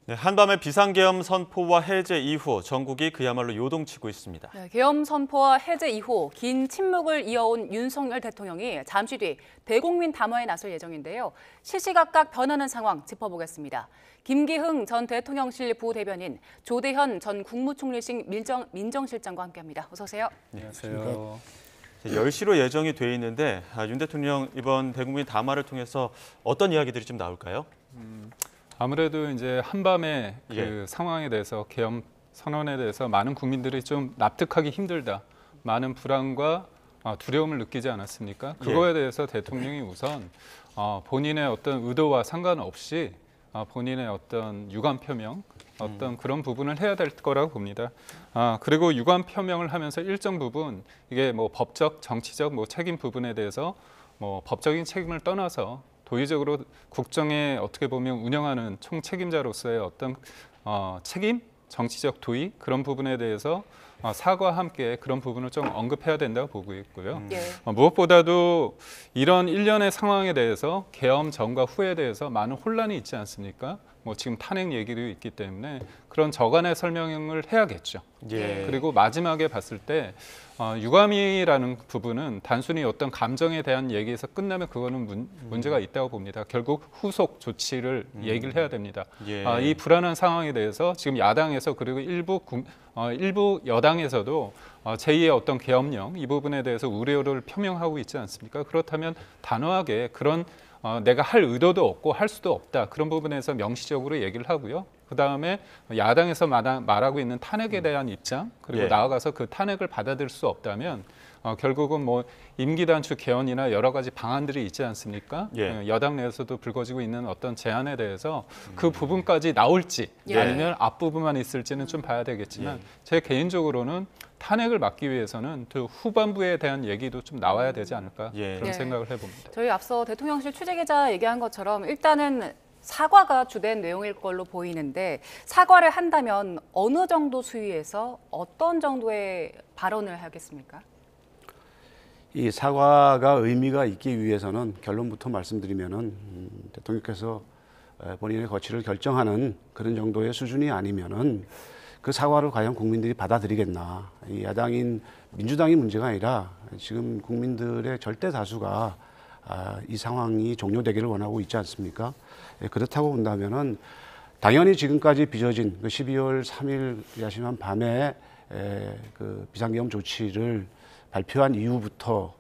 네, 한밤의 비상계엄 선포와 해제 이후 전국이 그야말로 요동치고 있습니다. 네, 계엄 선포와 해제 이후 긴 침묵을 이어온 윤석열 대통령이 잠시 뒤 대국민 담화에 나설 예정인데요. 시시각각 변하는 상황 짚어보겠습니다. 김기흥 전 대통령실 부대변인, 조대현 전 국무총리실 민정실장과 함께합니다. 어서 오세요. 안녕하세요. 10시로 예정이 돼 있는데 윤 대통령 이번 대국민 담화를 통해서 어떤 이야기들이 좀 나올까요? 아무래도 이제 한밤에 그 예. 상황에 대해서 계엄 선언에 대해서 많은 국민들이 좀 납득하기 힘들다. 많은 불안과 두려움을 느끼지 않았습니까? 그거에 대해서 대통령이 우선 본인의 어떤 의도와 상관없이 본인의 어떤 유감 표명, 어떤 그런 부분을 해야 될 거라고 봅니다. 그리고 유감 표명을 하면서 일정 부분 이게 뭐 법적, 정치적 뭐 책임 부분에 대해서 뭐 법적인 책임을 떠나서 도의적으로 국정에 어떻게 보면 운영하는 총책임자로서의 어떤 책임, 정치적 도의 그런 부분에 대해서 사과와 함께 그런 부분을 좀 언급해야 된다고 보고 있고요. 무엇보다도 이런 일련의 상황에 대해서 계엄 전과 후에 대해서 많은 혼란이 있지 않습니까? 뭐 지금 탄핵 얘기도 있기 때문에 그런 저간의 설명을 해야겠죠. 예. 그리고 마지막에 봤을 때 유감이라는 부분은 단순히 어떤 감정에 대한 얘기에서 끝나면 그거는 문제가 있다고 봅니다. 결국 후속 조치를 얘기를 해야 됩니다. 예. 이 불안한 상황에 대해서 지금 야당에서 그리고 일부 여당에서도 제2의 어떤 계엄령 이 부분에 대해서 우려를 표명하고 있지 않습니까? 그렇다면 단호하게 그런 내가 할 의도도 없고 할 수도 없다. 그런 부분에서 명시적으로 얘기를 하고요. 그다음에 야당에서 말하고 있는 탄핵에 대한 입장 그리고 예. 나아가서 그 탄핵을 받아들일 수 없다면 결국은 뭐 임기 단축 개헌이나 여러 가지 방안들이 있지 않습니까? 예. 여당 내에서도 불거지고 있는 어떤 제안에 대해서 그 부분까지 나올지 예. 아니면 앞부분만 있을지는 좀 봐야 되겠지만 제 개인적으로는 탄핵을 막기 위해서는 또 후반부에 대한 얘기도 좀 나와야 되지 않을까 예. 그런 생각을 해봅니다. 저희 앞서 대통령실 취재기자 얘기한 것처럼 일단은 사과가 주된 내용일 걸로 보이는데 사과를 한다면 어느 정도 수위에서 어떤 정도의 발언을 하겠습니까? 이 사과가 의미가 있기 위해서는 결론부터 말씀드리면은 대통령께서 본인의 거취를 결정하는 그런 정도의 수준이 아니면은 그 사과를 과연 국민들이 받아들이겠나? 이 야당인 민주당이 문제가 아니라 지금 국민들의 절대 다수가 이 상황이 종료되기를 원하고 있지 않습니까? 그렇다고 본다면은 당연히 지금까지 빚어진 그 12월 3일 야심한 밤에 그 비상계엄 조치를 발표한 이후부터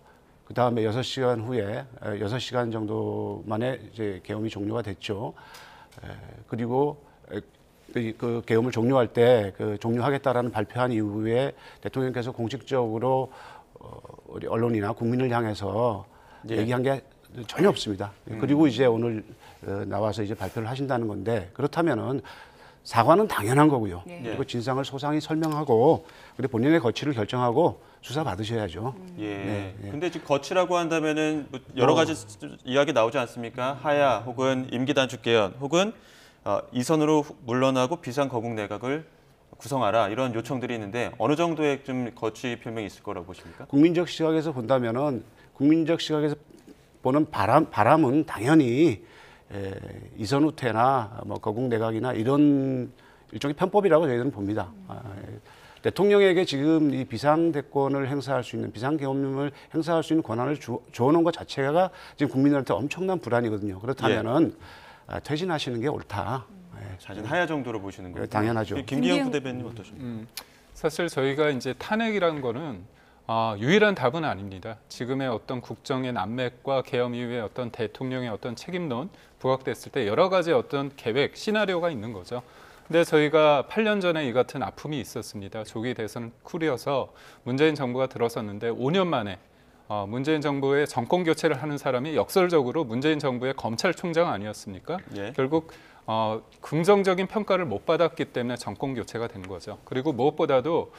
그 다음에 6시간 후에 6시간 정도 만에 이제 계엄이 종료가 됐죠. 그리고 그 계엄을 종료할 때 그 종료하겠다라는 발표한 이후에 대통령께서 공식적으로 우리 언론이나 국민을 향해서 얘기한 게 전혀 없습니다. 그리고 이제 오늘 나와서 이제 발표를 하신다는 건데 그렇다면은 사과는 당연한 거고요. 그리고 진상을 소상히 설명하고 그리고 본인의 거취를 결정하고 수사 받으셔야죠. 예. 근데 지금 거치라고 한다면은 뭐 여러 가지 이야기 나오지 않습니까? 하야 혹은 임기 단축 개헌 혹은 이선으로 물러나고 비상 거국 내각을 구성하라 이런 요청들이 있는데 어느 정도의 좀 거취 표명이 있을 거라고 보십니까? 국민적 시각에서 본다면은 국민적 시각에서 보는 바람은 당연히 이선 후퇴나 뭐 거국 내각이나 이런 일종의 편법이라고 저희들은 봅니다. 대통령에게 지금 이 비상대권을 행사할 수 있는 비상계엄령을 행사할 수 있는 권한을 주어놓은 것 자체가 지금 국민들한테 엄청난 불안이거든요. 그렇다면은 퇴진하시는 게 옳다. 자진 하야 정도로 보시는 거예요? 당연하죠. 김기현 부대변인 어떠십니까? 사실 저희가 이제 탄핵이라는 거는 유일한 답은 아닙니다. 지금의 어떤 국정의 난맥과 계엄 이후에 어떤 대통령의 어떤 책임론 부각됐을 때 여러 가지 어떤 계획, 시나리오가 있는 거죠. 근데 저희가 8년 전에 이 같은 아픔이 있었습니다. 조기 대선 쿨이어서 문재인 정부가 들어섰는데 5년 만에 문재인 정부의 정권 교체를 하는 사람이 역설적으로 문재인 정부의 검찰총장 아니었습니까? 예. 결국 긍정적인 평가를 못 받았기 때문에 정권 교체가 된 거죠. 그리고 무엇보다도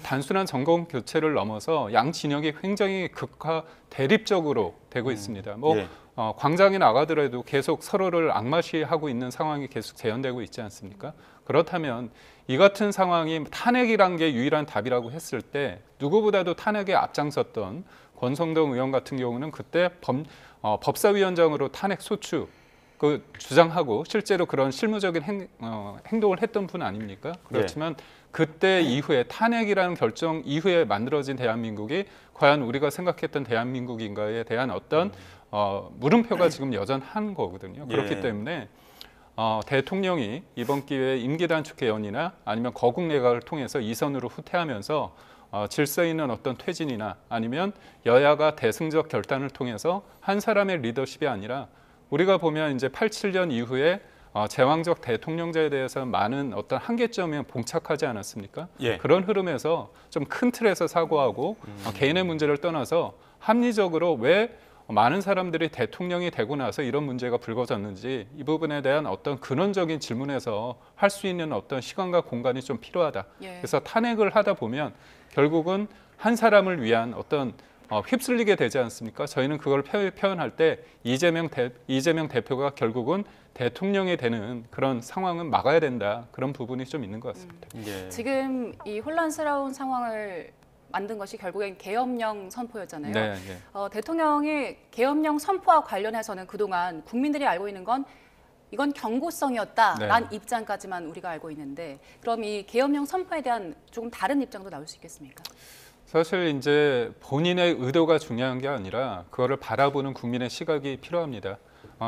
단순한 정권 교체를 넘어서 양 진영이 굉장히 극화 대립적으로 되고 있습니다. 예. 광장에 나가더라도 계속 서로를 악마시하고 있는 상황이 계속 재현되고 있지 않습니까? 그렇다면 이 같은 상황이 탄핵이란 게 유일한 답이라고 했을 때 누구보다도 탄핵에 앞장섰던 권성동 의원 같은 경우는 그때 법사위원장으로 탄핵 소추 그 주장하고 실제로 그런 실무적인 행동을 했던 분 아닙니까? 그렇지만 그때 이후에 탄핵이라는 결정 이후에 만들어진 대한민국이 과연 우리가 생각했던 대한민국인가에 대한 어떤 물음표가 지금 여전한 거거든요. 그렇기 때문에 대통령이 이번 기회에 임기 단축 개헌이나 아니면 거국 내각을 통해서 이선으로 후퇴하면서 질서 있는 어떤 퇴진이나 아니면 여야가 대승적 결단을 통해서 한 사람의 리더십이 아니라 우리가 보면 이제 87년 이후에 제왕적 대통령제에 대해서 많은 어떤 한계점에 봉착하지 않았습니까? 그런 흐름에서 좀 큰 틀에서 사고하고 개인의 문제를 떠나서 합리적으로 왜 많은 사람들이 대통령이 되고 나서 이런 문제가 불거졌는지 이 부분에 대한 어떤 근원적인 질문에서 할 수 있는 어떤 시간과 공간이 좀 필요하다. 그래서 탄핵을 하다 보면 결국은 한 사람을 위한 어떤 휩쓸리게 되지 않습니까? 저희는 그걸 표현할 때 이재명 대표가 결국은 대통령이 되는 그런 상황은 막아야 된다. 그런 부분이 좀 있는 것 같습니다. 지금 이 혼란스러운 상황을 만든 것이 결국엔 계엄령 선포였잖아요. 대통령이 계엄령 선포와 관련해서는 그동안 국민들이 알고 있는 건 이건 경고성이었다라는 입장까지만 우리가 알고 있는데 그럼 이 계엄령 선포에 대한 조금 다른 입장도 나올 수 있겠습니까? 사실 이제 본인의 의도가 중요한 게 아니라 그거를 바라보는 국민의 시각이 필요합니다.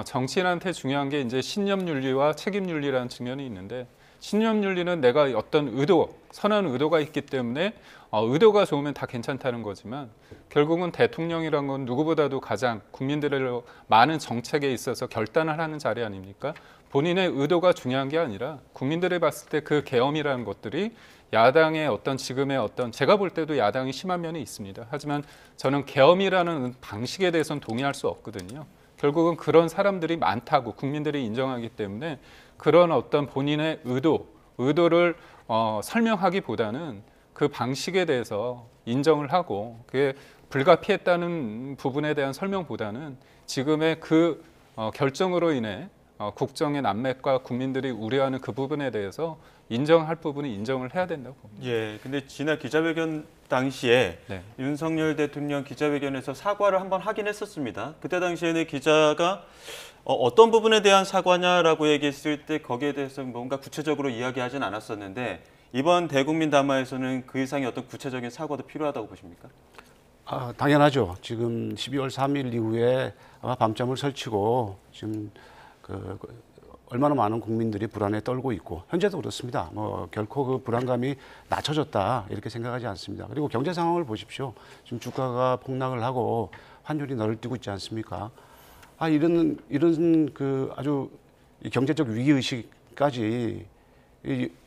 정치인한테 중요한 게 이제 신념윤리와 책임윤리라는 측면이 있는데 신념윤리는 내가 어떤 의도, 선한 의도가 있기 때문에 의도가 좋으면 다 괜찮다는 거지만 결국은 대통령이란 건 누구보다도 가장 국민들의 많은 정책에 있어서 결단을 하는 자리 아닙니까? 본인의 의도가 중요한 게 아니라 국민들이 봤을 때 그 계엄이라는 것들이 야당의 어떤 지금의 어떤 제가 볼 때도 야당이 심한 면이 있습니다. 하지만 저는 계엄이라는 방식에 대해서는 동의할 수 없거든요. 결국은 그런 사람들이 많다고 국민들이 인정하기 때문에 그런 어떤 본인의 의도를 설명하기보다는 그 방식에 대해서 인정을 하고 그게 불가피했다는 부분에 대한 설명보다는 지금의 그 결정으로 인해 국정의 난맥과 국민들이 우려하는 그 부분에 대해서 인정할 부분은 인정을 해야 된다고 봅니다. 근데 지난 기자회견 당시에 윤석열 대통령 기자회견에서 사과를 한번 하긴 했었습니다. 그때 당시에는 기자가 어떤 부분에 대한 사과냐라고 얘기했을 때 거기에 대해서 뭔가 구체적으로 이야기하진 않았었는데 이번 대국민 담화에서는 그 이상의 어떤 구체적인 사과도 필요하다고 보십니까? 당연하죠. 지금 12월 3일 이후에 아마 밤잠을 설치고 지금 얼마나 많은 국민들이 불안에 떨고 있고 현재도 그렇습니다. 결코 그 불안감이 낮춰졌다 이렇게 생각하지 않습니다. 그리고 경제 상황을 보십시오. 지금 주가가 폭락을 하고 환율이 너를 뛰고 있지 않습니까? 이런 그 아주 경제적 위기 의식까지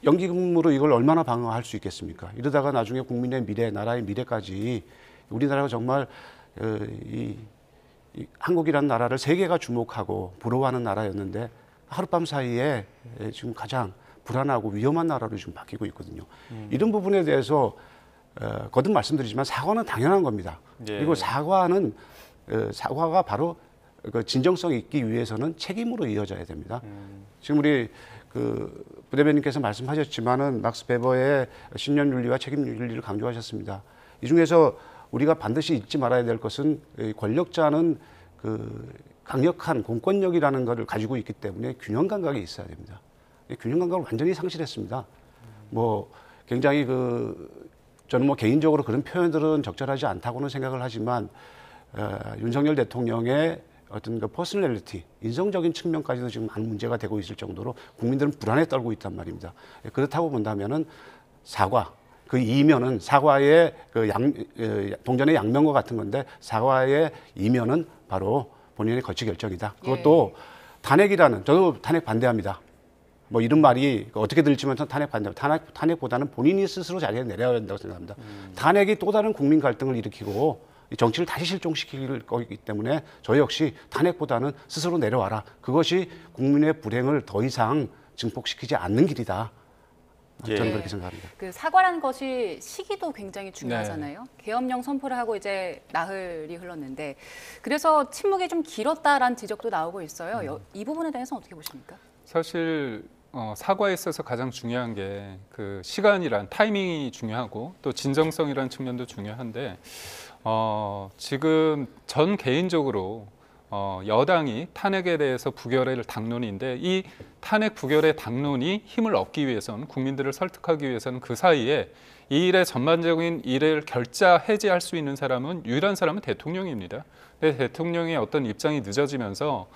연기금으로 이걸 얼마나 방어할 수 있겠습니까? 이러다가 나중에 국민의 미래, 나라의 미래까지 우리나라가 정말 이 한국이라는 나라를 세계가 주목하고 부러워하는 나라였는데 하룻밤 사이에 지금 가장 불안하고 위험한 나라로 지금 바뀌고 있거든요. 이런 부분에 대해서 거듭 말씀드리지만 사과는 당연한 겁니다. 그리고 사과가 바로 그 진정성이 있기 위해서는 책임으로 이어져야 됩니다. 지금 우리 부대변인께서 말씀하셨지만은 막스 베버의 신념윤리와 책임윤리를 강조하셨습니다. 이 중에서 우리가 반드시 잊지 말아야 될 것은 권력자는 강력한 공권력이라는 것을 가지고 있기 때문에 균형 감각이 있어야 됩니다. 균형 감각을 완전히 상실했습니다. 굉장히 저는 개인적으로 그런 표현들은 적절하지 않다고는 생각을 하지만 윤석열 대통령의 어떤 퍼스널리티, 인성적인 측면까지도 지금 많은 문제가 되고 있을 정도로 국민들은 불안에 떨고 있단 말입니다. 그렇다고 본다면은 사과, 그 이면은 사과의 동전의 양면과 같은 건데 사과의 이면은 바로 본인의 거취 결정이다. 그것도 탄핵이라는, 저도 탄핵 반대합니다. 이런 말이 어떻게 들리지만 저는 탄핵 반대합니다. 탄핵보다는 본인이 스스로 자리에 내려야 된다고 생각합니다. 탄핵이 또 다른 국민 갈등을 일으키고 정치를 다시 실종시킬 거기 때문에 저 역시 탄핵보다는 스스로 내려와라. 그것이 국민의 불행을 더 이상 증폭시키지 않는 길이다. 저는 그렇게 생각합니다. 그 사과라는 것이 시기도 굉장히 중요하잖아요. 계엄령 선포를 하고 이제 나흘이 흘렀는데 그래서 침묵이 좀 길었다라는 지적도 나오고 있어요. 이 부분에 대해서 어떻게 보십니까? 사실 사과에 있어서 가장 중요한 게 그 시간이란 타이밍이 중요하고 또 진정성이라는 측면도 중요한데 지금 전 개인적으로 여당이 탄핵에 대해서 부결의 당론인데 이 탄핵 부결의 당론이 힘을 얻기 위해서는 국민들을 설득하기 위해서는 그 사이에 이 일의 전반적인 일을 결자 해제할 수 있는 사람은 유일한 사람은 대통령입니다. 근데 대통령의 어떤 입장이 늦어지면서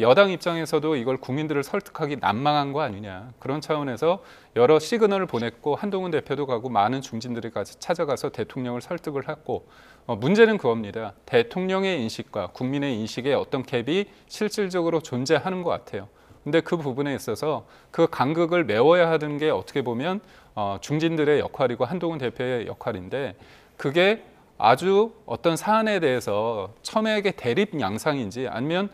여당 입장에서도 이걸 국민들을 설득하기 난망한 거 아니냐 그런 차원에서 여러 시그널을 보냈고 한동훈 대표도 가고 많은 중진들이 찾아가서 대통령을 설득을 했고 문제는 그겁니다. 대통령의 인식과 국민의 인식에 어떤 갭이 실질적으로 존재하는 것 같아요. 근데 그 부분에 있어서 그 간극을 메워야 하는 게 어떻게 보면 중진들의 역할이고 한동훈 대표의 역할인데 그게 아주 어떤 사안에 대해서 첨예하게 대립 양상인지 아니면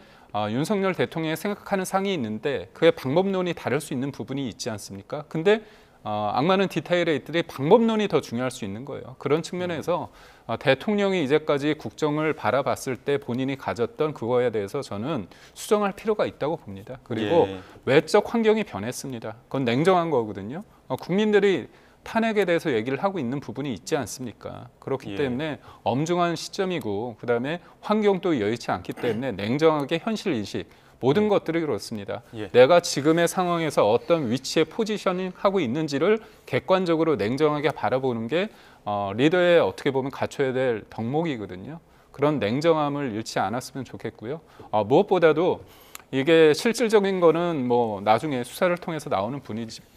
윤석열 대통령이 생각하는 상이 있는데 그의 방법론이 다를 수 있는 부분이 있지 않습니까? 근데 악마는 디테일에 있더니 방법론이 더 중요할 수 있는 거예요. 그런 측면에서 대통령이 이제까지 국정을 바라봤을 때 본인이 가졌던 그거에 대해서 저는 수정할 필요가 있다고 봅니다. 그리고 외적 환경이 변했습니다. 그건 냉정한 거거든요. 국민들이 탄핵에 대해서 얘기를 하고 있는 부분이 있지 않습니까? 그렇기 때문에 엄중한 시점이고 그다음에 환경도 여의치 않기 때문에 냉정하게 현실인식 모든 것들이 그렇습니다. 내가 지금의 상황에서 어떤 위치에 포지셔닝 하고 있는지를 객관적으로 냉정하게 바라보는 게 리더의 어떻게 보면 갖춰야 될 덕목이거든요. 그런 냉정함을 잃지 않았으면 좋겠고요. 무엇보다도 이게 실질적인 거는 뭐 나중에 수사를 통해서 나오는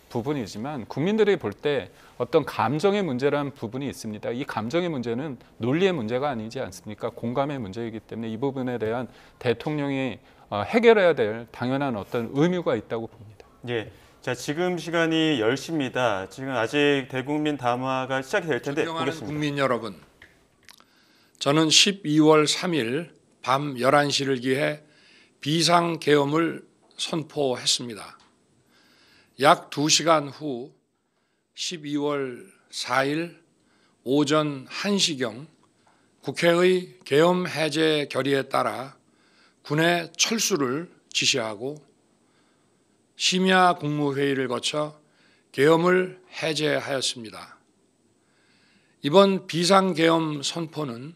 부분이지만 국민들이 볼 때 어떤 감정의 문제라는 부분이 있습니다. 이 감정의 문제는 논리의 문제가 아니지 않습니까? 공감의 문제이기 때문에 이 부분에 대한 대통령이 해결해야 될 당연한 어떤 의무가 있다고 봅니다. 예. 자, 지금 시간이 10시입니다. 지금 아직 대국민 담화가 시작이 될 텐데 보겠습니다. 국민 여러분, 저는 12월 3일 밤 11시를 기해 비상계엄을 선포했습니다. 약 2시간 후 12월 4일 오전 1시경 국회의 계엄 해제 결의에 따라 군의 철수를 지시하고 심야 국무회의를 거쳐 계엄을 해제하였습니다. 이번 비상계엄 선포는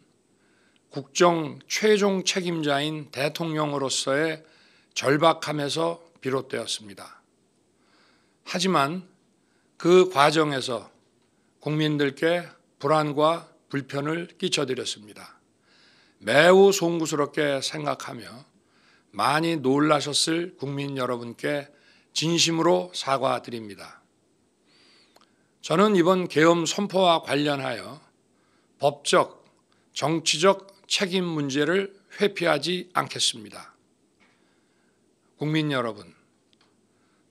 국정 최종 책임자인 대통령으로서의 절박함에서 비롯되었습니다. 하지만 그 과정에서 국민들께 불안과 불편을 끼쳐드렸습니다. 매우 송구스럽게 생각하며 많이 놀라셨을 국민 여러분께 진심으로 사과드립니다. 저는 이번 계엄 선포와 관련하여 법적, 정치적 책임 문제를 회피하지 않겠습니다. 국민 여러분,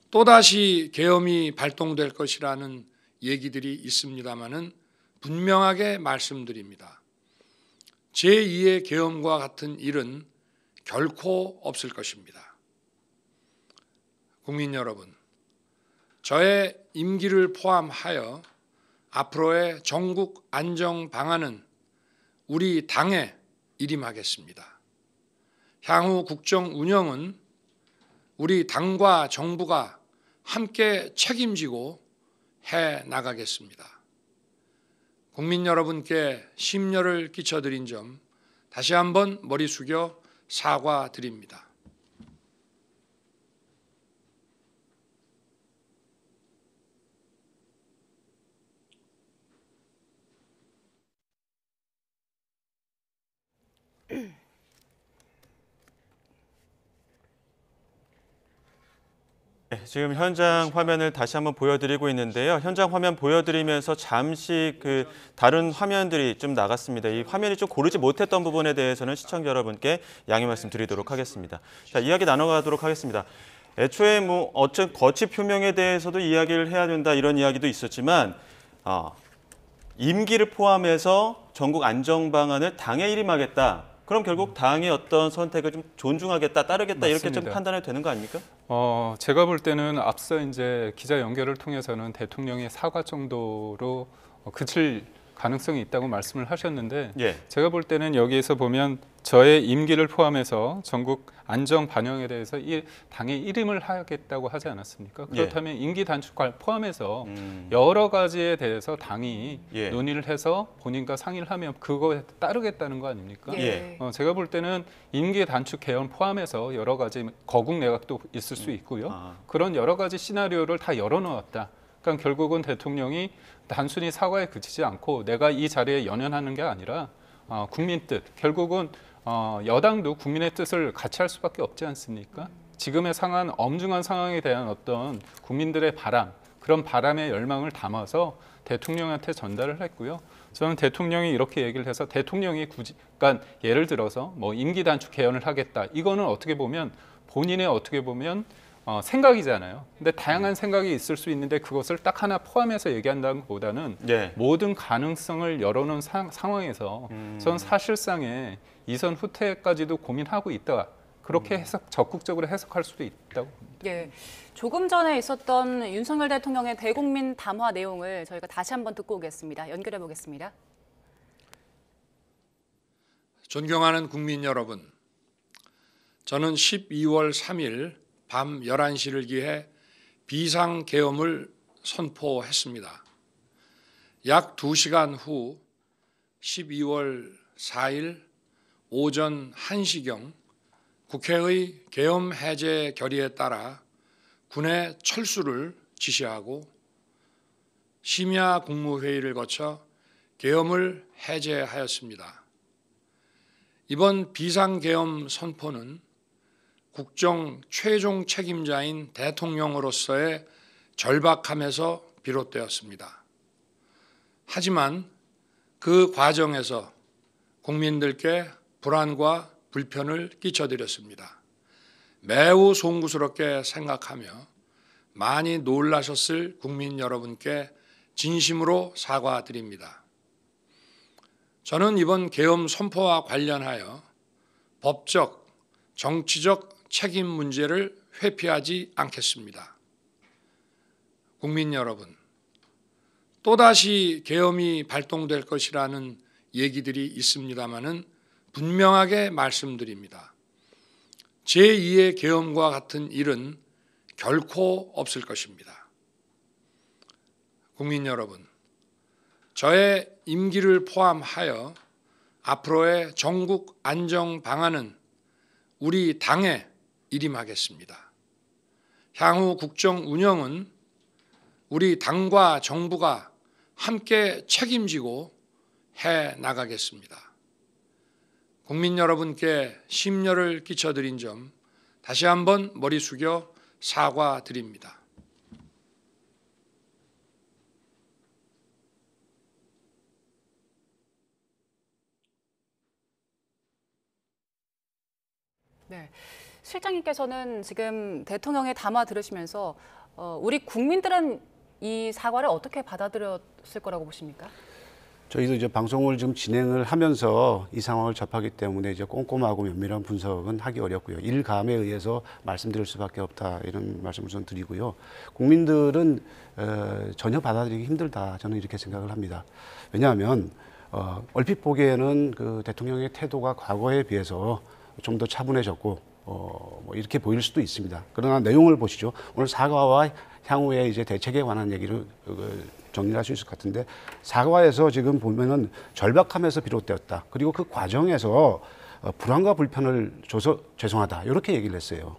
또다시 계엄이 발동될 것이라는 얘기들이 있습니다마는 분명하게 말씀드립니다. 제2의 계엄과 같은 일은 결코 없을 것입니다. 국민 여러분, 저의 임기를 포함하여 앞으로의 전국 안정 방안은 우리 당에 일임하겠습니다. 향후 국정 운영은 우리 당과 정부가 함께 책임지고 해 나가겠습니다. 국민 여러분께 심려를 끼쳐드린 점 다시 한번 머리 숙여 사과드립니다. 네, 지금 현장 화면을 다시 한번 보여드리고 있는데요. 현장 화면 보여드리면서 잠시 그 다른 화면들이 좀 나갔습니다. 이 화면이 좀 고르지 못했던 부분에 대해서는 시청자 여러분께 양해 말씀드리도록 하겠습니다. 자, 이야기 나눠가도록 하겠습니다. 애초에 뭐 어쨌든 거취 표명에 대해서도 이야기를 해야 된다 이런 이야기도 있었지만 임기를 포함해서 전국 안정 방안을 당에 일임하겠다. 그럼 결국 당의 어떤 선택을 좀 존중하겠다, 따르겠다 맞습니다. 이렇게 좀 판단이 되는 거 아닙니까? 제가 볼 때는 앞서 이제 기자 연결을 통해서는 대통령의 사과 정도로 그칠 가능성이 있다고 말씀을 하셨는데 제가 볼 때는 여기에서 보면 저의 임기를 포함해서 전국 안정 반영에 대해서 이 당의 일임을 하겠다고 하지 않았습니까? 그렇다면 임기 단축을 포함해서 여러 가지에 대해서 당이 예. 논의를 해서 본인과 상의를 하면 그거에 따르겠다는 거 아닙니까? 예. 제가 볼 때는 임기 단축 개헌 포함해서 여러 가지 거국 내각도 있을 수 있고요. 그런 여러 가지 시나리오를 다 열어놓았다. 그러니까 결국은 대통령이 단순히 사과에 그치지 않고 내가 이 자리에 연연하는 게 아니라 국민 뜻, 결국은 여당도 국민의 뜻을 같이 할 수밖에 없지 않습니까? 지금의 상한 엄중한 상황에 대한 어떤 국민들의 바람, 그런 바람의 열망을 담아서 대통령한테 전달을 했고요. 저는 대통령이 이렇게 얘기를 해서 대통령이 굳이, 그러니까 예를 들어서 뭐 임기 단축 개헌을 하겠다. 이거는 어떻게 보면 본인의 어떻게 보면 생각이잖아요. 근데 다양한 생각이 있을 수 있는데 그것을 딱 하나 포함해서 얘기한다는 것보다는 네. 모든 가능성을 열어놓은 상황에서 저는 사실상의 이선 후퇴까지도 고민하고 있다. 그렇게 적극적으로 해석할 수도 있다고 봅니다. 예, 조금 전에 있었던 윤석열 대통령의 대국민 담화 내용을 저희가 다시 한번 듣고 오겠습니다. 연결해 보겠습니다. 존경하는 국민 여러분, 저는 12월 3일 밤 11시를 기해 비상계엄을 선포했습니다. 약 2시간 후 12월 4일 오전 1시경 국회의 계엄 해제 결의에 따라 군의 철수를 지시하고 심야 국무회의를 거쳐 계엄을 해제하였습니다. 이번 비상계엄 선포는 국정 최종 책임자인 대통령으로서의 절박함에서 비롯되었습니다. 하지만 그 과정에서 국민들께 불안과 불편을 끼쳐드렸습니다. 매우 송구스럽게 생각하며 많이 놀라셨을 국민 여러분께 진심으로 사과드립니다. 저는 이번 계엄 선포와 관련하여 법적, 정치적 책임 문제를 회피하지 않겠습니다. 국민 여러분, 또다시 계엄이 발동될 것이라는 얘기들이 있습니다마는 분명하게 말씀드립니다. 제2의 계엄과 같은 일은 결코 없을 것입니다. 국민 여러분, 저의 임기를 포함하여 앞으로의 전국 안정 방안은 우리 당에 일임하겠습니다. 향후 국정 운영은 우리 당과 정부가 함께 책임지고 해 나가겠습니다. 국민 여러분께 심려를 끼쳐드린 점 다시 한번 머리 숙여 사과드립니다. 네, 실장님께서는 지금 대통령의 담화 들으시면서 우리 국민들은 이 사과를 어떻게 받아들였을 거라고 보십니까? 저희도 이제 방송을 좀 진행을 하면서 이 상황을 접하기 때문에 이제 꼼꼼하고 면밀한 분석은 하기 어렵고요. 일감에 의해서 말씀드릴 수밖에 없다 이런 말씀을 좀 드리고요. 국민들은 전혀 받아들이기 힘들다 저는 이렇게 생각을 합니다. 왜냐하면 얼핏 보기에는 그 대통령의 태도가 과거에 비해서 좀 더 차분해졌고 뭐 이렇게 보일 수도 있습니다. 그러나 내용을 보시죠. 오늘 사과와 향후에 이제 대책에 관한 얘기를 정리할 수 있을 것 같은데 사과에서 지금 보면은 절박함에서 비롯되었다. 그리고 그 과정에서 불안과 불편을 줘서 죄송하다. 이렇게 얘기를 했어요.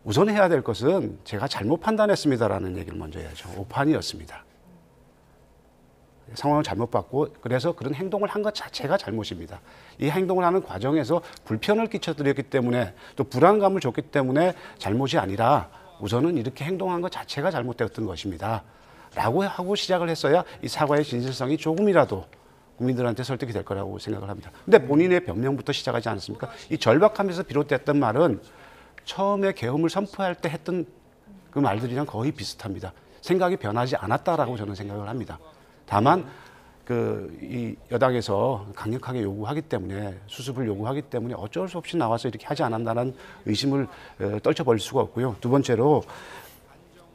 우선 해야 될 것은 제가 잘못 판단했습니다라는 얘기를 먼저 해야죠. 오판이었습니다. 상황을 잘못 봤고 그래서 그런 행동을 한 것 자체가 잘못입니다. 이 행동을 하는 과정에서 불편을 끼쳐드렸기 때문에 또 불안감을 줬기 때문에 잘못이 아니라 우선은 이렇게 행동한 것 자체가 잘못되었던 것입니다. 라고 하고 시작을 했어야 이 사과의 진실성이 조금이라도 국민들한테 설득이 될 거라고 생각을 합니다. 근데 본인의 변명부터 시작하지 않았습니까? 이 절박함에서 비롯됐던 말은 처음에 계엄을 선포할 때 했던 그 말들이랑 거의 비슷합니다. 생각이 변하지 않았다라고 저는 생각을 합니다. 다만 이 여당에서 강력하게 요구하기 때문에 수습을 요구하기 때문에 어쩔 수 없이 나와서 이렇게 하지 않았다는 의심을 떨쳐버릴 수가 없고요. 두 번째로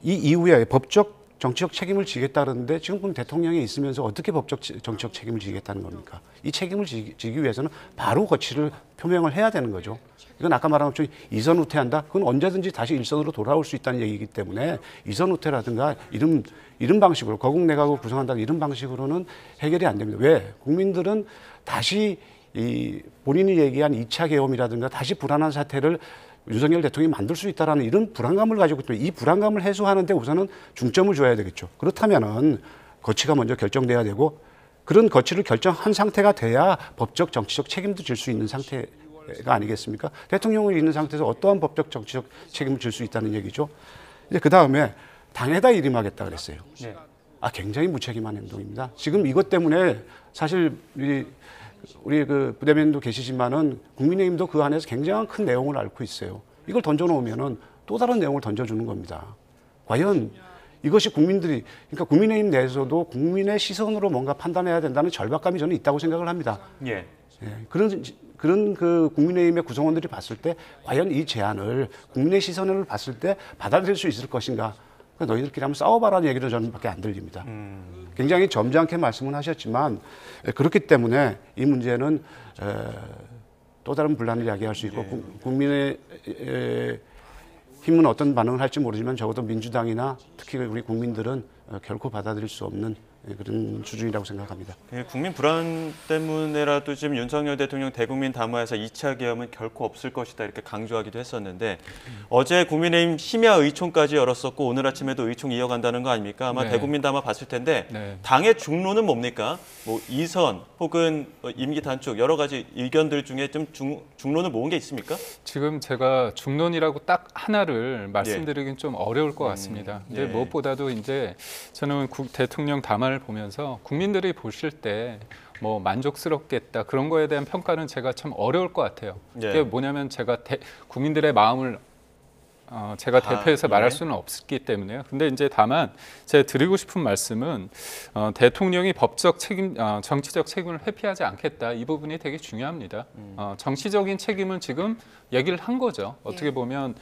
이 이후에 법적 정치적 책임을 지겠다 그러는데 지금 대통령이 있으면서 어떻게 법적 정치적 책임을 지겠다는 겁니까? 이 책임을 지기 위해서는 바로 거취를 표명을 해야 되는 거죠. 이건 아까 말한 것처럼 이선 후퇴한다? 그건 언제든지 다시 일선으로 돌아올 수 있다는 얘기이기 때문에 이선 후퇴라든가 이런 방식으로 거국 내각을 구성한다는 이런 방식으로는 해결이 안 됩니다. 왜? 국민들은 다시 이 본인이 얘기한 2차 계엄이라든가 다시 불안한 사태를 윤석열 대통령이 만들 수 있다라는 이런 불안감을 가지고 있기 때문에 이 불안감을 해소하는데 우선은 중점을 줘야 되겠죠. 그렇다면은 거취가 먼저 결정돼야 되고 그런 거취를 결정한 상태가 돼야 법적 정치적 책임도 질 수 있는 상태가 아니겠습니까? 대통령이 있는 상태에서 어떠한 법적 정치적 책임을 질 수 있다는 얘기죠. 이제 그 다음에 당에다 일임하겠다 그랬어요. 네. 굉장히 무책임한 행동입니다. 지금 이것 때문에 사실 우리 그 부대변인도 계시지만은 국민의힘도 그 안에서 굉장히 큰 내용을 앓고 있어요. 이걸 던져놓으면은 또 다른 내용을 던져주는 겁니다. 과연 이것이 국민들이, 그러니까 국민의힘 내에서도 국민의 시선으로 뭔가 판단해야 된다는 절박감이 저는 있다고 생각을 합니다. 예. 그런 그 국민의힘의 구성원들이 봤을 때 과연 이 제안을 국민의 시선을 봤을 때 받아들일 수 있을 것인가? 너희들끼리 한번 싸워봐라는 얘기도 저는밖에 안 들립니다. 굉장히 점잖게 말씀은 하셨지만 그렇기 때문에 이 문제는 또 다른 분란을 야기할 수 있고 국민의 힘은 어떤 반응을 할지 모르지만 적어도 민주당이나 특히 우리 국민들은 결코 받아들일 수 없는 그런 수준이라고 생각합니다. 국민 불안 때문에라도 지금 윤석열 대통령 대국민 담화에서 2차 계엄은 결코 없을 것이다 이렇게 강조하기도 했었는데 어제 국민의힘 심야 의총까지 열었었고 오늘 아침에도 의총 이어간다는 거 아닙니까? 아마 네. 대국민 담화 봤을 텐데 네. 당의 중로는 뭡니까? 뭐 이선 혹은 임기 단축 여러 가지 의견들 중에 좀 중로는 모은 게 있습니까? 지금 제가 중론이라고 딱 하나를 말씀드리긴 좀 어려울 것 같습니다. 근데 예. 무엇보다도 이제 저는 대통령 담화를 보면서 국민들이 보실 때 뭐 만족스럽겠다 그런 거에 대한 평가는 제가 참 어려울 것 같아요. 예. 그게 뭐냐면 제가 국민들의 마음을 제가 대표해서 말할 수는 없기 때문에요. 근데 이제 다만 제가 드리고 싶은 말씀은 대통령이 법적 책임, 정치적 책임을 회피하지 않겠다. 이 부분이 되게 중요합니다. 정치적인 책임은 지금 얘기를 한 거죠. 어떻게 보면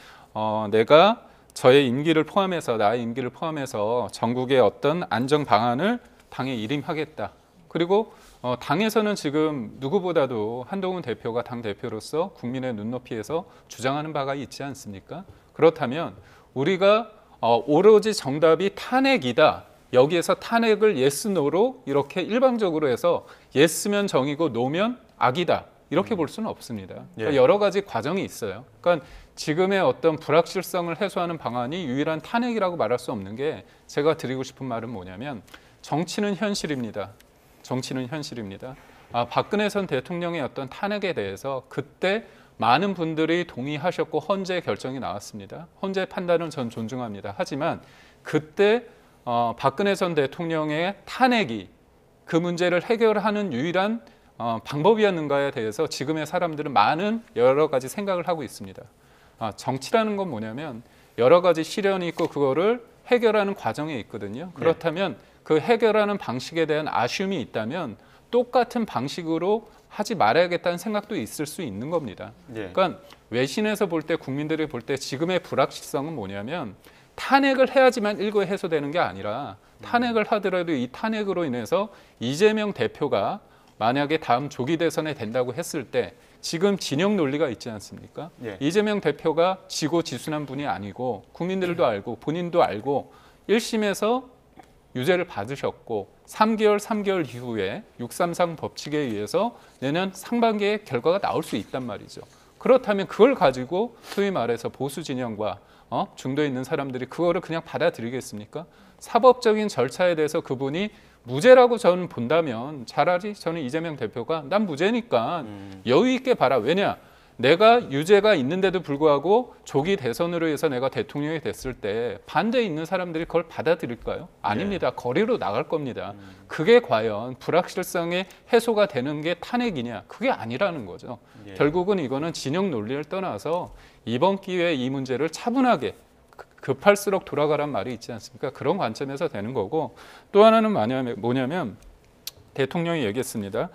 내가 저의 임기를 포함해서 나의 임기를 포함해서 전국의 어떤 안정 방안을 당에 일임하겠다. 그리고 당에서는 지금 누구보다도 한동훈 대표가 당 대표로서 국민의 눈높이에서 주장하는 바가 있지 않습니까? 그렇다면 우리가 오로지 정답이 탄핵이다. 여기에서 탄핵을 yes, no로 이렇게 일방적으로 해서 yes면 정이고 no면 악이다. 이렇게 볼 수는 없습니다. 그러니까 여러 가지 과정이 있어요. 그러니까 지금의 어떤 불확실성을 해소하는 방안이 유일한 탄핵이라고 말할 수 없는 게 제가 드리고 싶은 말은 뭐냐면 정치는 현실입니다. 정치는 현실입니다. 박근혜 전 대통령의 어떤 탄핵에 대해서 그때 많은 분들이 동의하셨고 헌재 결정이 나왔습니다. 헌재 판단은 전 존중합니다. 하지만 그때 박근혜 전 대통령의 탄핵이 그 문제를 해결하는 유일한 방법이었는가에 대해서 지금의 사람들은 많은 여러 가지 생각을 하고 있습니다. 정치라는 건 뭐냐면 여러 가지 시련이 있고 그거를 해결하는 과정에 있거든요. 그렇다면 그 해결하는 방식에 대한 아쉬움이 있다면 똑같은 방식으로 하지 말아야겠다는 생각도 있을 수 있는 겁니다. 그러니까 외신에서 볼 때 국민들이 볼 때 지금의 불확실성은 뭐냐면 탄핵을 해야지만 일거에 해소되는 게 아니라 탄핵을 하더라도 이 탄핵으로 인해서 이재명 대표가 만약에 다음 조기 대선에 된다고 했을 때 지금 진영 논리가 있지 않습니까? 이재명 대표가 지고 지순한 분이 아니고 국민들도 알고 본인도 알고 1심에서 유죄를 받으셨고 3개월 이후에 633 법칙에 의해서 내년 상반기에 결과가 나올 수 있단 말이죠. 그렇다면 그걸 가지고 소위 말해서 보수 진영과 중도에 있는 사람들이 그거를 그냥 받아들이겠습니까? 사법적인 절차에 대해서 그분이 무죄라고 저는 본다면 차라리 저는 이재명 대표가 난 무죄니까 여유 있게 봐라. 왜냐? 내가 유죄가 있는데도 불구하고 조기 대선으로 해서 내가 대통령이 됐을 때 반대에 있는 사람들이 그걸 받아들일까요? 아닙니다. 거리로 나갈 겁니다. 그게 과연 불확실성의 해소가 되는 게 탄핵이냐? 그게 아니라는 거죠. 결국은 이거는 진영 논리를 떠나서 이번 기회에 이 문제를 차분하게 급할수록 돌아가란 말이 있지 않습니까? 그런 관점에서 되는 거고 또 하나는 뭐냐면 대통령이 얘기했습니다.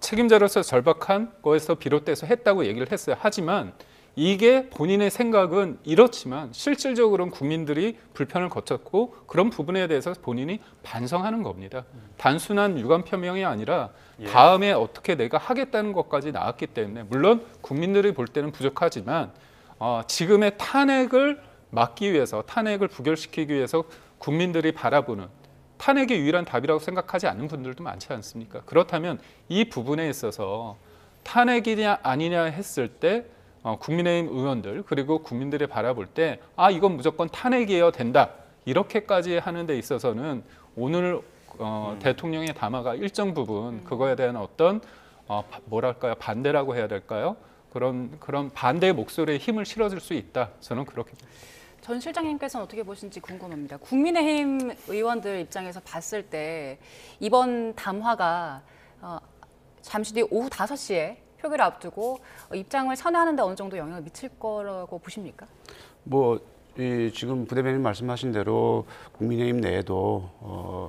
책임자로서 절박한 거에서 비롯돼서 했다고 얘기를 했어요. 하지만 이게 본인의 생각은 이렇지만 실질적으로는 국민들이 불편을 거쳤고 그런 부분에 대해서 본인이 반성하는 겁니다. 단순한 유감 표명이 아니라 다음에 어떻게 내가 하겠다는 것까지 나왔기 때문에 물론 국민들이 볼 때는 부족하지만 지금의 탄핵을 막기 위해서 탄핵을 부결시키기 위해서 국민들이 바라보는 탄핵이 유일한 답이라고 생각하지 않는 분들도 많지 않습니까? 그렇다면 이 부분에 있어서 탄핵이냐 아니냐 했을 때 국민의힘 의원들 그리고 국민들이 바라볼 때 이건 무조건 탄핵이어야 된다 이렇게까지 하는 데 있어서는 오늘 대통령의 담화가 일정 부분 그거에 대한 어떤 뭐랄까요 반대라고 해야 될까요? 그런 반대의 목소리에 힘을 실어줄 수 있다. 저는 그렇게 봅니다. 전 실장님께서는 어떻게 보시는지 궁금합니다. 국민의힘 의원들 입장에서 봤을 때 이번 담화가 잠시 뒤 오후 5시에 표결을 앞두고 입장을 선회하는 데 어느 정도 영향을 미칠 거라고 보십니까? 지금 부대변인 말씀하신 대로 국민의힘 내에도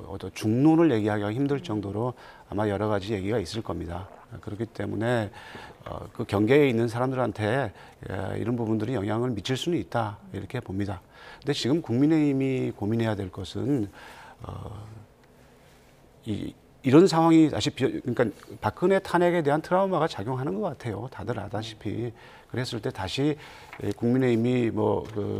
어떤 중론을 얘기하기가 힘들 정도로 아마 여러 가지 얘기가 있을 겁니다. 그렇기 때문에 그 경계에 있는 사람들한테 이런 부분들이 영향을 미칠 수는 있다 이렇게 봅니다. 근데 지금 국민의힘이 고민해야 될 것은 이런 상황이 다시 그러니까 박근혜 탄핵에 대한 트라우마가 작용하는 것 같아요. 다들 아다시피 그랬을 때 다시 국민의힘이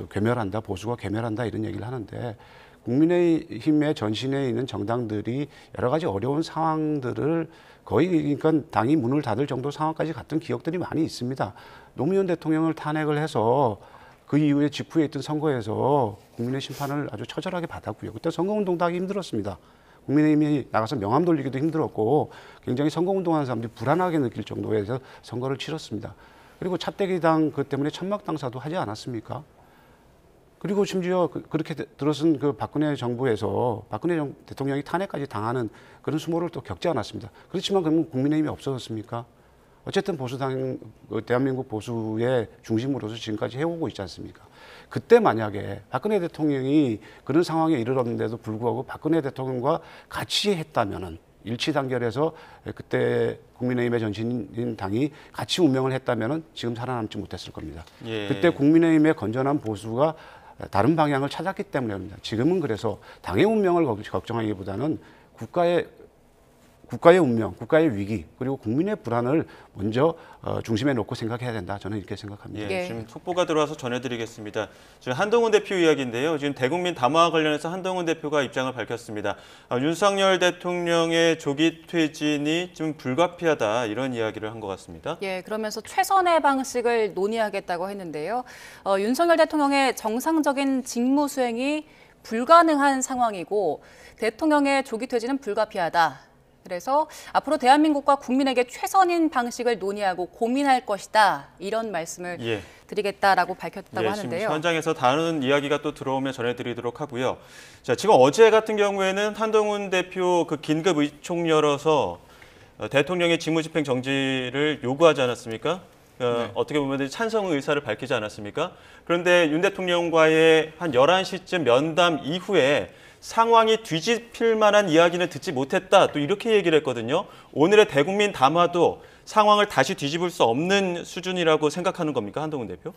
괴멸한다, 보수가 괴멸한다 이런 얘기를 하는데 국민의힘의 전신에 있는 정당들이 여러 가지 어려운 상황들을 거의 그러니까 당이 문을 닫을 정도 상황까지 갔던 기억들이 많이 있습니다. 노무현 대통령을 탄핵을 해서 그 이후에 직후에 있던 선거에서 국민의 심판을 아주 처절하게 받았고요. 그때 선거운동도 하기 힘들었습니다. 국민의힘이 나가서 명함 돌리기도 힘들었고 굉장히 선거운동하는 사람들이 불안하게 느낄 정도에서 선거를 치렀습니다. 그리고 차떼기당 그 때문에 천막당사도 하지 않았습니까? 그리고 심지어 그렇게 들어선 그 박근혜 정부에서 박근혜 대통령이 탄핵까지 당하는 그런 수모를 또 겪지 않았습니다. 그렇지만 그러면 국민의힘이 없어졌습니까? 어쨌든 보수당, 대한민국 보수의 중심으로서 지금까지 해오고 있지 않습니까? 그때 만약에 박근혜 대통령이 그런 상황에 이르렀는데도 불구하고 박근혜 대통령과 같이 했다면은 일치 단결해서 그때 국민의힘의 전신인 당이 같이 운명을 했다면은 지금 살아남지 못했을 겁니다. 예. 그때 국민의힘의 건전한 보수가 다른 방향을 찾았기 때문입니다. 지금은 그래서 당의 운명을 걱정하기보다는 국가의 운명, 국가의 위기, 그리고 국민의 불안을 먼저 중심에 놓고 생각해야 된다. 저는 이렇게 생각합니다. 예. 지금 속보가 들어와서 전해드리겠습니다. 지금 한동훈 대표 이야기인데요. 지금 대국민 담화와 관련해서 한동훈 대표가 입장을 밝혔습니다. 윤석열 대통령의 조기 퇴진이 좀 불가피하다 이런 이야기를 한 것 같습니다. 예, 그러면서 최선의 방식을 논의하겠다고 했는데요. 윤석열 대통령의 정상적인 직무 수행이 불가능한 상황이고 대통령의 조기 퇴진은 불가피하다. 그래서 앞으로 대한민국과 국민에게 최선인 방식을 논의하고 고민할 것이다. 이런 말씀을 드리겠다라고 밝혔다고 하는데요. 지금 현장에서 다른 이야기가 또 들어오면 전해드리도록 하고요. 자, 지금 어제 같은 경우에는 한동훈 대표 그 긴급 의총 열어서 대통령의 직무집행 정지를 요구하지 않았습니까? 네. 어떻게 보면 찬성 의사를 밝히지 않았습니까? 그런데 윤 대통령과의 한 11시쯤 면담 이후에 상황이 뒤집힐 만한 이야기는 듣지 못했다. 또 이렇게 얘기를 했거든요. 오늘의 대국민 담화도 상황을 다시 뒤집을 수 없는 수준이라고 생각하는 겁니까? 한동훈 대표?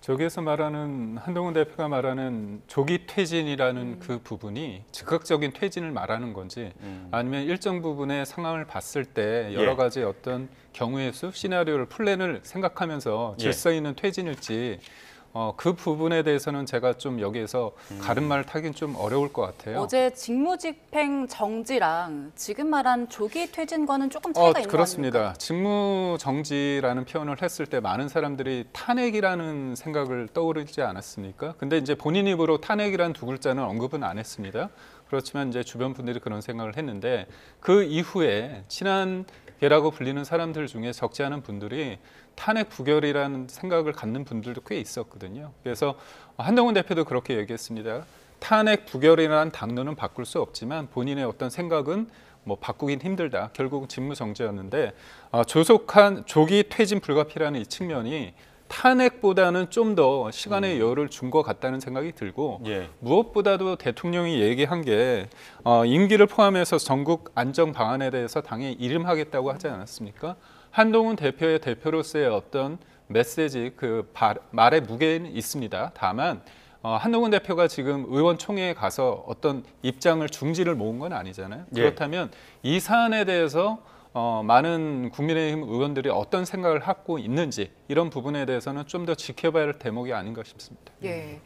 저기에서 말하는 한동훈 대표가 말하는 조기 퇴진이라는 그 부분이 즉각적인 퇴진을 말하는 건지 아니면 일정 부분의 상황을 봤을 때 여러 가지 어떤 경우의 수, 시나리오를 플랜을 생각하면서 질서 있는 퇴진일지 그 부분에 대해서는 제가 좀 여기에서 가름말을 타긴 좀 어려울 것 같아요. 어제 직무집행 정지랑 지금 말한 조기 퇴진과는 조금 차이가 있는 것 그렇습니다. 같습니까? 직무 정지라는 표현을 했을 때 많은 사람들이 탄핵이라는 생각을 떠오르지 않았습니까? 근데 이제 본인 입으로 탄핵이라는 두 글자는 언급은 안 했습니다. 그렇지만 이제 주변 분들이 그런 생각을 했는데 그 이후에 친한계라고 불리는 사람들 중에 적지 않은 분들이 탄핵 부결이라는 생각을 갖는 분들도 꽤 있었거든요. 그래서 한동훈 대표도 그렇게 얘기했습니다. 탄핵 부결이라는 당론은 바꿀 수 없지만 본인의 어떤 생각은 바꾸긴 힘들다. 결국 직무 정지였는데 조속한 조기 퇴진 불가피라는 이 측면이 탄핵보다는 좀 더 시간의 여유를 준 것 같다는 생각이 들고 무엇보다도 대통령이 얘기한 게 임기를 포함해서 전국 안정 방안에 대해서 당에 이름하겠다고 하지 않았습니까? 한동훈 대표의 대표로서의 어떤 메시지 말의 무게는 있습니다. 다만 한동훈 대표가 지금 의원총회에 가서 어떤 입장을 중지를 모은 건 아니잖아요. 예. 그렇다면 이 사안에 대해서 많은 국민의힘 의원들이 어떤 생각을 갖고 있는지 이런 부분에 대해서는 좀 더 지켜봐야 할 대목이 아닌가 싶습니다. 예.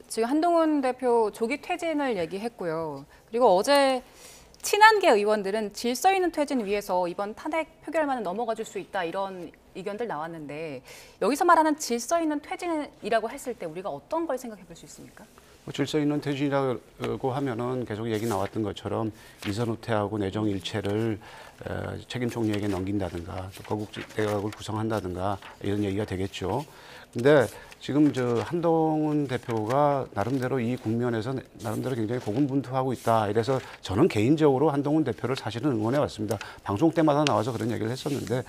지금 한동훈 대표 조기 퇴진을 얘기했고요. 그리고 어제 친한계 의원들은 질서 있는 퇴진 위해서 이번 탄핵 표결만은 넘어가 줄 수 있다 이런 의견들 나왔는데 여기서 말하는 질서 있는 퇴진이라고 했을 때 우리가 어떤 걸 생각해 볼 수 있습니까? 질서 있는 퇴진이라고 하면은 계속 얘기 나왔던 것처럼 이선 후퇴하고 내정 일체를 책임 총리에게 넘긴다든가 또 거국 내각을 구성한다든가 이런 얘기가 되겠죠. 근데 지금 한동훈 대표가 나름대로 이 국면에서 나름대로 굉장히 고군분투하고 있다. 이래서 저는 개인적으로 한동훈 대표를 사실은 응원해 왔습니다. 방송 때마다 나와서 그런 얘기를 했었는데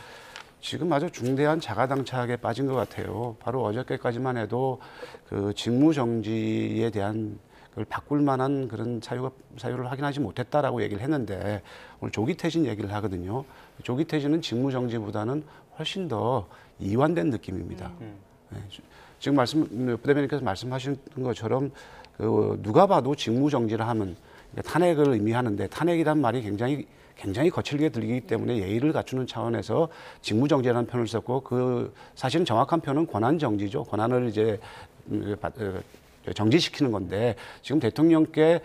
지금 아주 중대한 자가당착에 빠진 것 같아요. 바로 어저께까지만 해도 그 직무정지에 대한 그걸 바꿀 만한 그런 사유를 확인하지 못했다라고 얘기를 했는데 오늘 조기퇴진 얘기를 하거든요. 조기퇴진은 직무정지보다는 훨씬 더 이완된 느낌입니다. 네. 지금 부대변인께서 말씀하신 것처럼 누가 봐도 직무정지를 하면 탄핵을 의미하는데 탄핵이란 말이 굉장히 거칠게 들리기 때문에 예의를 갖추는 차원에서 직무정지라는 표현을 썼고 사실은 정확한 표현은 권한정지죠. 권한을 이제 정지시키는 건데 지금 대통령께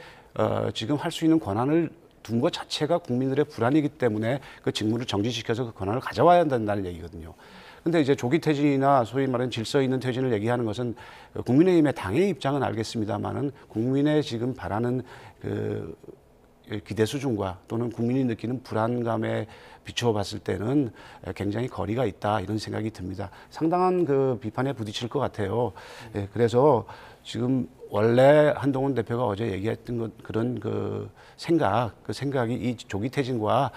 지금 할 수 있는 권한을 둔 것 자체가 국민들의 불안이기 때문에 그 직무를 정지시켜서 그 권한을 가져와야 한다는 얘기거든요. 근데 이제 조기 퇴진이나 소위 말하는 질서 있는 퇴진을 얘기하는 것은 국민의힘의 당의 입장은 알겠습니다만은 국민의 지금 바라는 기대 수준과 또는 국민이 느끼는 불안감에 비추어 봤을 때는 굉장히 거리가 있다 이런 생각이 듭니다. 상당한 비판에 부딪힐 것 같아요. 그래서 지금 원래 한동훈 대표가 어제 얘기했던 그런 생각이 이 조기 퇴진과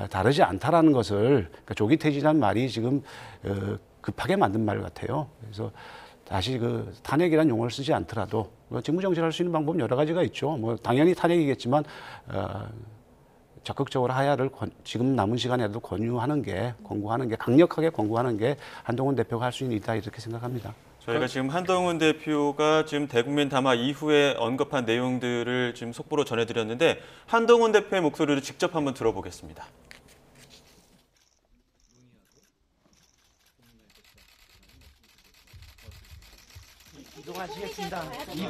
다르지 않다라는 것을 그러니까 조기 퇴진이라는 말이 지금 급하게 만든 말 같아요. 그래서 다시 탄핵이라는 용어를 쓰지 않더라도 직무정지를 할 수 있는 방법은 여러 가지가 있죠. 당연히 탄핵이겠지만 적극적으로 하야를 지금 남은 시간에도 권고하는 게 강력하게 권고하는 게 한동훈 대표가 할 수 있는 일이다 이렇게 생각합니다. 저희가 지금 한동훈 대표가 지금 대국민 담화 이후에 언급한 내용들을 지금 속보로 전해드렸는데 한동훈 대표의 목소리를 직접 한번 들어보겠습니다. 이동하시겠습니다. 나중에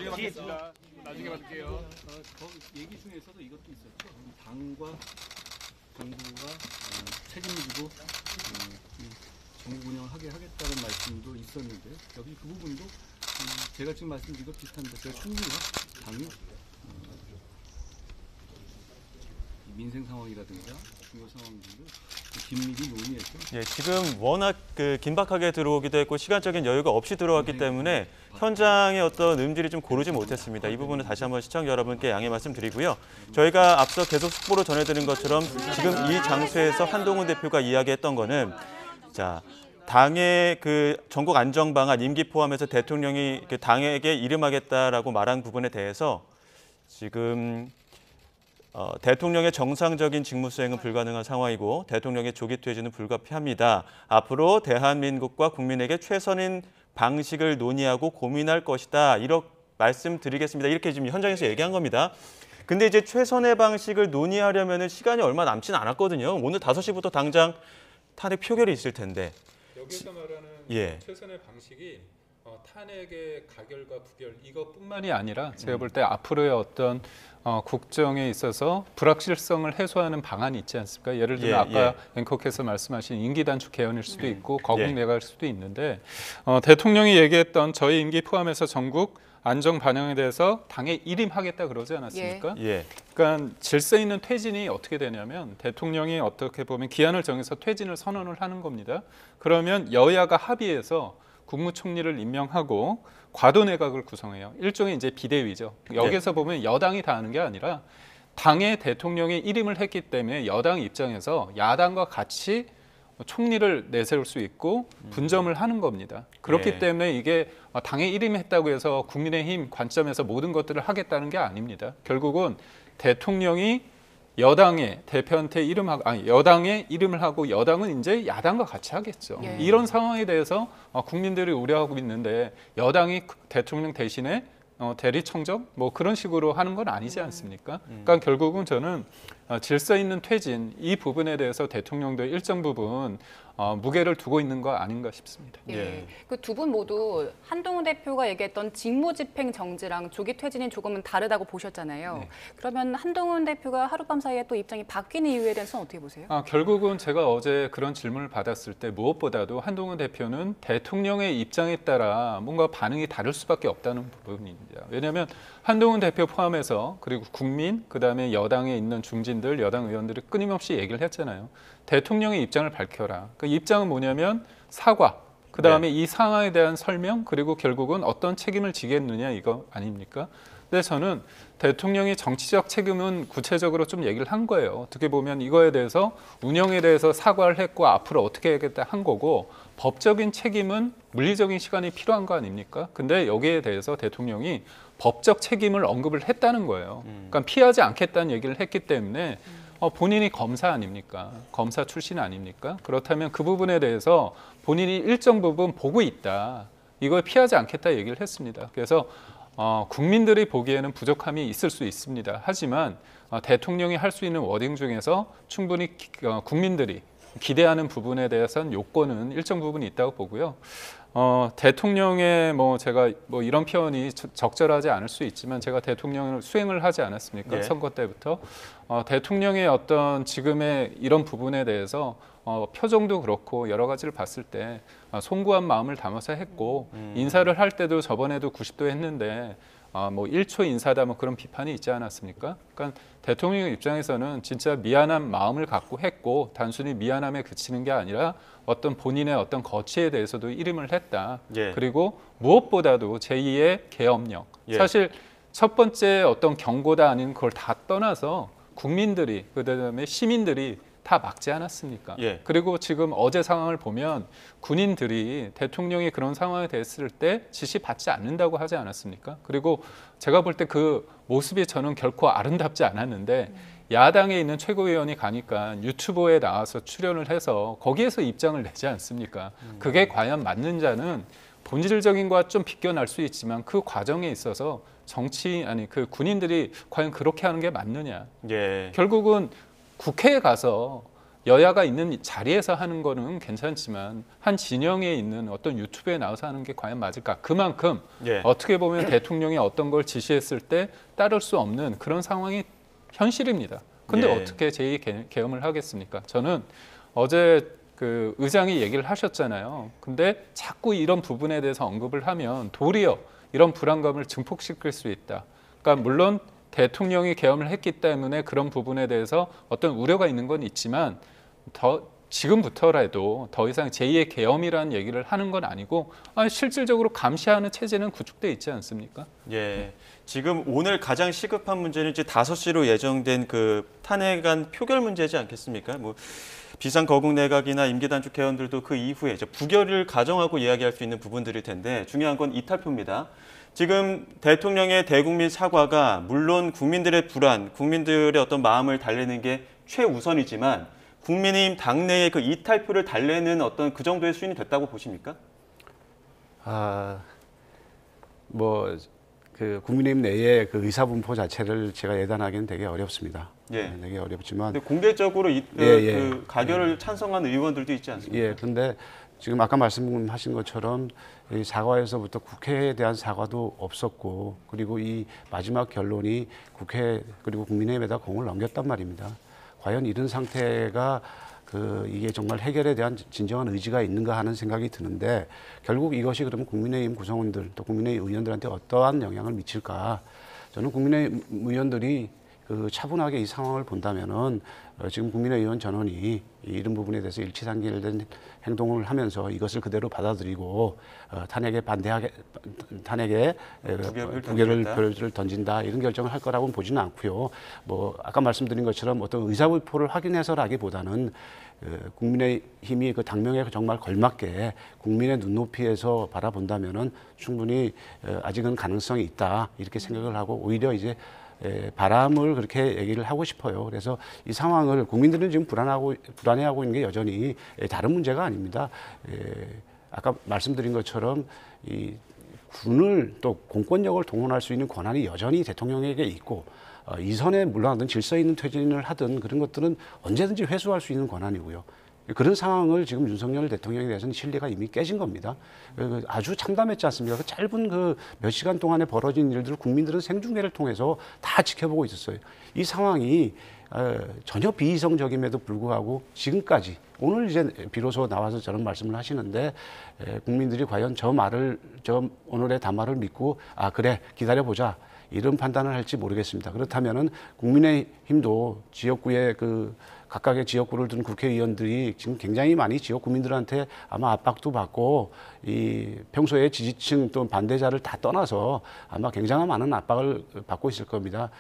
받겠습니다. 나중에 받을게요. 얘기 중에서도 이것도 있었죠. 당과 정부가 책임을 지고 정부 운영을 하게 하겠다는 말씀도 있었는데 여기 그 부분도 제가 지금 말씀드린 것 비슷한데 제가 총리와 당이 민생 상황이라든가 중요 상황들을 긴밀히 논의해서 지금 워낙 긴박하게 들어오기도 했고 시간적인 여유가 없이 들어왔기 때문에 현장의 어떤 음질이 좀 고르지 못했습니다. 이 부분은 다시 한번 시청자 여러분께 양해 말씀드리고요. 저희가 앞서 계속 속보로 전해드린 것처럼 지금 이 장소에서 한동훈 대표가 이야기했던 거는 당의 전국 안정 방안 임기 포함해서 대통령이 당에게 이름하겠다라고 말한 부분에 대해서 지금 대통령의 정상적인 직무 수행은 불가능한 상황이고 대통령의 조기 퇴진은 불가피합니다. 앞으로 대한민국과 국민에게 최선인 방식을 논의하고 고민할 것이다. 이렇게 말씀드리겠습니다. 이렇게 지금 현장에서 얘기한 겁니다. 근데 이제 최선의 방식을 논의하려면 시간이 얼마 남지는 않았거든요. 오늘 5시부터 당장 탄핵 표결이 있을 텐데. 여기서 말하는 최선의 방식이 탄핵의 가결과 부결 이것뿐만이 아니라 제가 볼 때 앞으로의 어떤 국정에 있어서 불확실성을 해소하는 방안이 있지 않습니까? 예를 들면 아까 앵커께서 말씀하신 임기 단축 개헌일 수도 있고 거국 내각일 수도 있는데 대통령이 얘기했던 저희 임기 포함해서 전국 안정 반영에 대해서 당에 일임하겠다 그러지 않았습니까? 그러니까 질서 있는 퇴진이 어떻게 되냐면 대통령이 어떻게 보면 기한을 정해서 퇴진을 선언을 하는 겁니다. 그러면 여야가 합의해서 국무총리를 임명하고 과도 내각을 구성해요. 일종의 이제 비대위죠. 여기서 보면 여당이 다 하는 게 아니라 당의 대통령이 일임을 했기 때문에 여당 입장에서 야당과 같이 총리를 내세울 수 있고 분점을 하는 겁니다. 그렇기 때문에 이게 당에 일임했다고 해서 국민의힘 관점에서 모든 것들을 하겠다는 게 아닙니다. 결국은 대통령이 여당의 대표한테 여당의 이름을 하고 여당은 이제 야당과 같이 하겠죠. 예. 이런 상황에 대해서 국민들이 우려하고 있는데 여당이 대통령 대신에 대리청정 뭐 그런 식으로 하는 건 아니지 않습니까? 그러니까 결국은 저는 질서 있는 퇴진 이 부분에 대해서 대통령도 일정 부분 무게를 두고 있는 거 아닌가 싶습니다. 예. 그 두 분 모두 한동훈 대표가 얘기했던 직무집행 정지랑 조기 퇴진이 조금은 다르다고 보셨잖아요. 네. 그러면 한동훈 대표가 하룻밤 사이에 또 입장이 바뀌는 이유에 대해서는 어떻게 보세요? 결국은 제가 어제 그런 질문을 받았을 때 무엇보다도 한동훈 대표는 대통령의 입장에 따라 뭔가 반응이 다를 수밖에 없다는 부분입니다. 왜냐하면 한동훈 대표 포함해서 그리고 국민, 그다음에 여당에 있는 중진들, 여당 의원들이 끊임없이 얘기를 했잖아요. 대통령의 입장을 밝혀라. 그 입장은 뭐냐면 사과, 그다음에 이 상황에 대한 설명, 그리고 결국은 어떤 책임을 지겠느냐 이거 아닙니까? 근데 저는 대통령이 정치적 책임은 구체적으로 좀 얘기를 한 거예요. 어떻게 보면 이거에 대해서 운영에 대해서 사과를 했고 앞으로 어떻게 해야겠다 한 거고 법적인 책임은 물리적인 시간이 필요한 거 아닙니까? 근데 여기에 대해서 대통령이 법적 책임을 언급을 했다는 거예요. 그러니까 피하지 않겠다는 얘기를 했기 때문에 본인이 검사 아닙니까? 검사 출신 아닙니까? 그렇다면 그 부분에 대해서 본인이 일정 부분 보고 있다. 이걸 피하지 않겠다 얘기를 했습니다. 그래서 국민들이 보기에는 부족함이 있을 수 있습니다. 하지만 대통령이 할 수 있는 워딩 중에서 충분히 국민들이 기대하는 부분에 대해서는 요건은 일정 부분이 있다고 보고요. 대통령의 제가 이런 표현이 적절하지 않을 수 있지만 제가 대통령을 수행을 하지 않았습니까? 네. 선거 때부터 대통령의 어떤 지금의 이런 부분에 대해서 표정도 그렇고 여러 가지를 봤을 때 송구한 마음을 담아서 했고 인사를 할 때도 저번에도 90도 했는데 1초 인사다 그런 비판이 있지 않았습니까? 그러니까 대통령 입장에서는 진짜 미안한 마음을 갖고 했고 단순히 미안함에 그치는 게 아니라 어떤 본인의 어떤 거취에 대해서도 이름을 했다. 예. 그리고 무엇보다도 제2의 계엄령. 예. 사실 첫 번째 어떤 경고다 아닌 걸 다 떠나서 국민들이 그다음에 시민들이 다 막지 않았습니까? 예. 그리고 지금 어제 상황을 보면 군인들이 대통령이 그런 상황에 됐을 때 지시 받지 않는다고 하지 않았습니까? 그리고 제가 볼 때 그 모습이 저는 결코 아름답지 않았는데 야당에 있는 최고위원이 가니까 유튜브에 나와서 출연을 해서 거기에서 입장을 내지 않습니까? 그게 과연 맞는 자는 본질적인 것과 좀 비껴날 수 있지만 그 과정에 있어서 그 군인들이 과연 그렇게 하는 게 맞느냐? 예. 결국은 국회에 가서 여야가 있는 자리에서 하는 거는 괜찮지만 한 진영에 있는 어떤 유튜브에 나와서 하는 게 과연 맞을까? 그만큼 예. 어떻게 보면 대통령이 어떤 걸 지시했을 때 따를 수 없는 그런 상황이 현실입니다. 근데 예. 어떻게 제2계엄을 하겠습니까? 저는 어제 그 의장이 얘기를 하셨잖아요. 근데 자꾸 이런 부분에 대해서 언급을 하면 도리어 이런 불안감을 증폭시킬 수 있다. 그러니까 물론 대통령이 계엄을 했기 때문에 그런 부분에 대해서 어떤 우려가 있는 건 있지만 지금부터라도 더 이상 제2의 계엄이라는 얘기를 하는 건 아니고 실질적으로 감시하는 체제는 구축돼 있지 않습니까? 예. 지금 오늘 가장 시급한 문제는 이제 5시로 예정된 그 탄핵안 표결 문제지 않겠습니까? 비상 거국 내각이나 임기 단축 개헌들도 그 이후에 이제 부결을 가정하고 이야기할 수 있는 부분들일 텐데 중요한 건 이탈표입니다. 지금 대통령의 대국민 사과가 물론 국민들의 불안, 국민들의 어떤 마음을 달래는 게 최우선이지만 국민의힘 당내의 그 이탈표를 달래는 어떤 그 정도의 수준이 됐다고 보십니까? 그 국민의힘 내의 그 의사 분포 자체를 제가 예단하기는 되게 어렵습니다. 예. 되게 어렵지만. 근데 공개적으로 그 가결을 찬성한 의원들도 있지 않습니까? 예. 근데 지금 아까 말씀하신 것처럼 이 사과에서부터 국회에 대한 사과도 없었고 그리고 이 마지막 결론이 국회 그리고 국민의힘에다 공을 넘겼단 말입니다. 과연 이런 상태가 이게 정말 해결에 대한 진정한 의지가 있는가 하는 생각이 드는데 결국 이것이 그러면 국민의힘 구성원들 또 국민의힘 의원들한테 어떠한 영향을 미칠까? 저는 국민의힘 의원들이 차분하게 이 상황을 본다면은 지금 국민의의원 전원이 이런 부분에 대해서 일치단결된 행동을 하면서 이것을 그대로 받아들이고 탄핵에 부결을 던진다 이런 결정을 할 거라고는 보지는 않고요. 아까 말씀드린 것처럼 어떤 의사분포를 확인해서라기보다는 국민의힘이 그 당명에 정말 걸맞게 국민의 눈높이에서 바라본다면은 충분히 아직은 가능성이 있다 이렇게 생각을 하고 오히려 이제 바람을 그렇게 얘기를 하고 싶어요. 그래서 이 상황을 국민들은 지금 불안해하고 있는 게 여전히 다른 문제가 아닙니다. 아까 말씀드린 것처럼 이 군을 또 공권력을 동원할 수 있는 권한이 여전히 대통령에게 있고 이선에 물러나든 질서 있는 퇴진을 하든 그런 것들은 언제든지 회수할 수 있는 권한이고요. 그런 상황을 지금 윤석열 대통령에 대해서는 신뢰가 이미 깨진 겁니다. 아주 참담했지 않습니까? 그 짧은 그 몇 시간 동안에 벌어진 일들을 국민들은 생중계를 통해서 다 지켜보고 있었어요. 이 상황이 전혀 비이성적임에도 불구하고 지금까지 오늘 이제 비로소 나와서 저런 말씀을 하시는데 국민들이 과연 저 오늘의 담화를 믿고 아 그래 기다려보자 이런 판단을 할지 모르겠습니다. 그렇다면은 국민의힘도 지역구의 각각의 지역구를 둔 국회의원들이 지금 굉장히 많이 지역 국민들한테 아마 압박도 받고 이 평소에 지지층 또 반대자를 다 떠나서 아마 굉장히 많은 압박을 받고 있을 겁니다.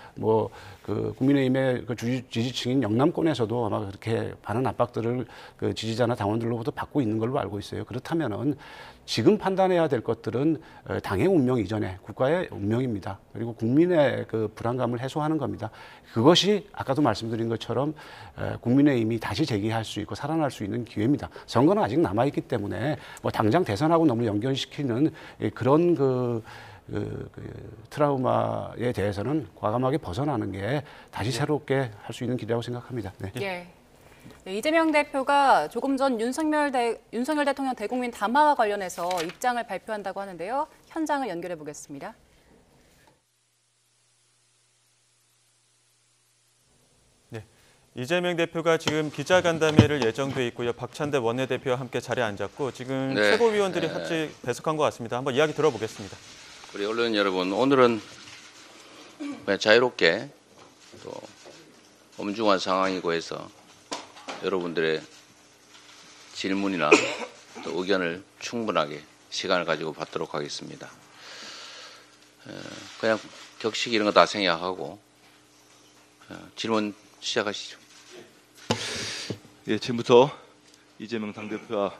국민의힘의 지지층인 영남권에서도 아마 그렇게 많은 압박들을 지지자나 당원들로부터 받고 있는 걸로 알고 있어요. 그렇다면은 지금 판단해야 될 것들은 당의 운명 이전에 국가의 운명입니다. 그리고 국민의 불안감을 해소하는 겁니다. 그것이 아까도 말씀드린 것처럼 국민의힘이 다시 재기할 수 있고 살아날 수 있는 기회입니다. 선거는 아직 남아있기 때문에 당장 대선하고 너무 연결시키는 그런 트라우마에 대해서는 과감하게 벗어나는 게 다시 새롭게 할 수 있는 길이라고 생각합니다. 네. 예. 네, 이재명 대표가 조금 전 윤석열 대통령 대국민 담화와 관련해서 입장을 발표한다고 하는데요. 현장을 연결해 보겠습니다. 네, 이재명 대표가 지금 기자간담회를 예정돼 있고요. 박찬대 원내대표와 함께 자리에 앉았고 지금 최고위원들이 같이 배석한 것 같습니다. 한번 이야기 들어보겠습니다. 우리 언론 여러분, 오늘은 자유롭게 또 엄중한 상황이고 해서 여러분들의 질문이나 또 의견을 충분하게 시간을 가지고 받도록 하겠습니다. 그냥 격식 이런 거 다 생략하고 질문 시작하시죠. 예, 지금부터 이재명 당대표와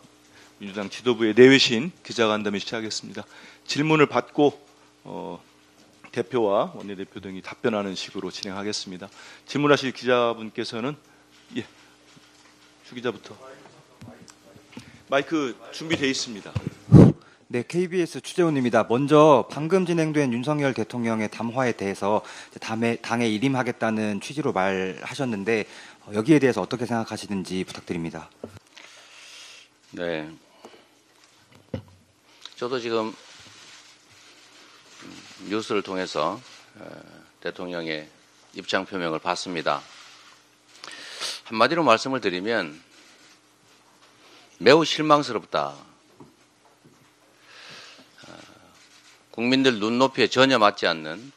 민주당 지도부의 내외신 기자간담회 시작하겠습니다. 질문을 받고 대표와 원내대표 등이 답변하는 식으로 진행하겠습니다. 질문하실 기자분께서는 주 기자부터 마이크 준비되어 있습니다. 네, KBS 추재훈입니다. 먼저 방금 진행된 윤석열 대통령의 담화에 대해서 당에 일임하겠다는 취지로 말하셨는데 여기에 대해서 어떻게 생각하시는지 부탁드립니다. 네, 저도 지금 뉴스를 통해서 대통령의 입장 표명을 봤습니다. 한마디로 말씀을 드리면 매우 실망스럽다. 국민들 눈높이에 전혀 맞지 않는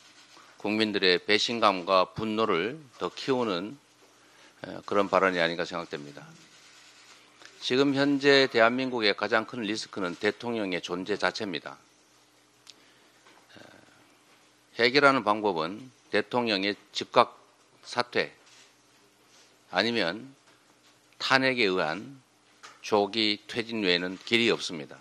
국민들의 배신감과 분노를 더 키우는 그런 발언이 아닌가 생각됩니다. 지금 현재 대한민국의 가장 큰 리스크는 대통령의 존재 자체입니다. 해결하는 방법은 대통령의 즉각 사퇴 아니면 탄핵에 의한 조기 퇴진 외에는 길이 없습니다.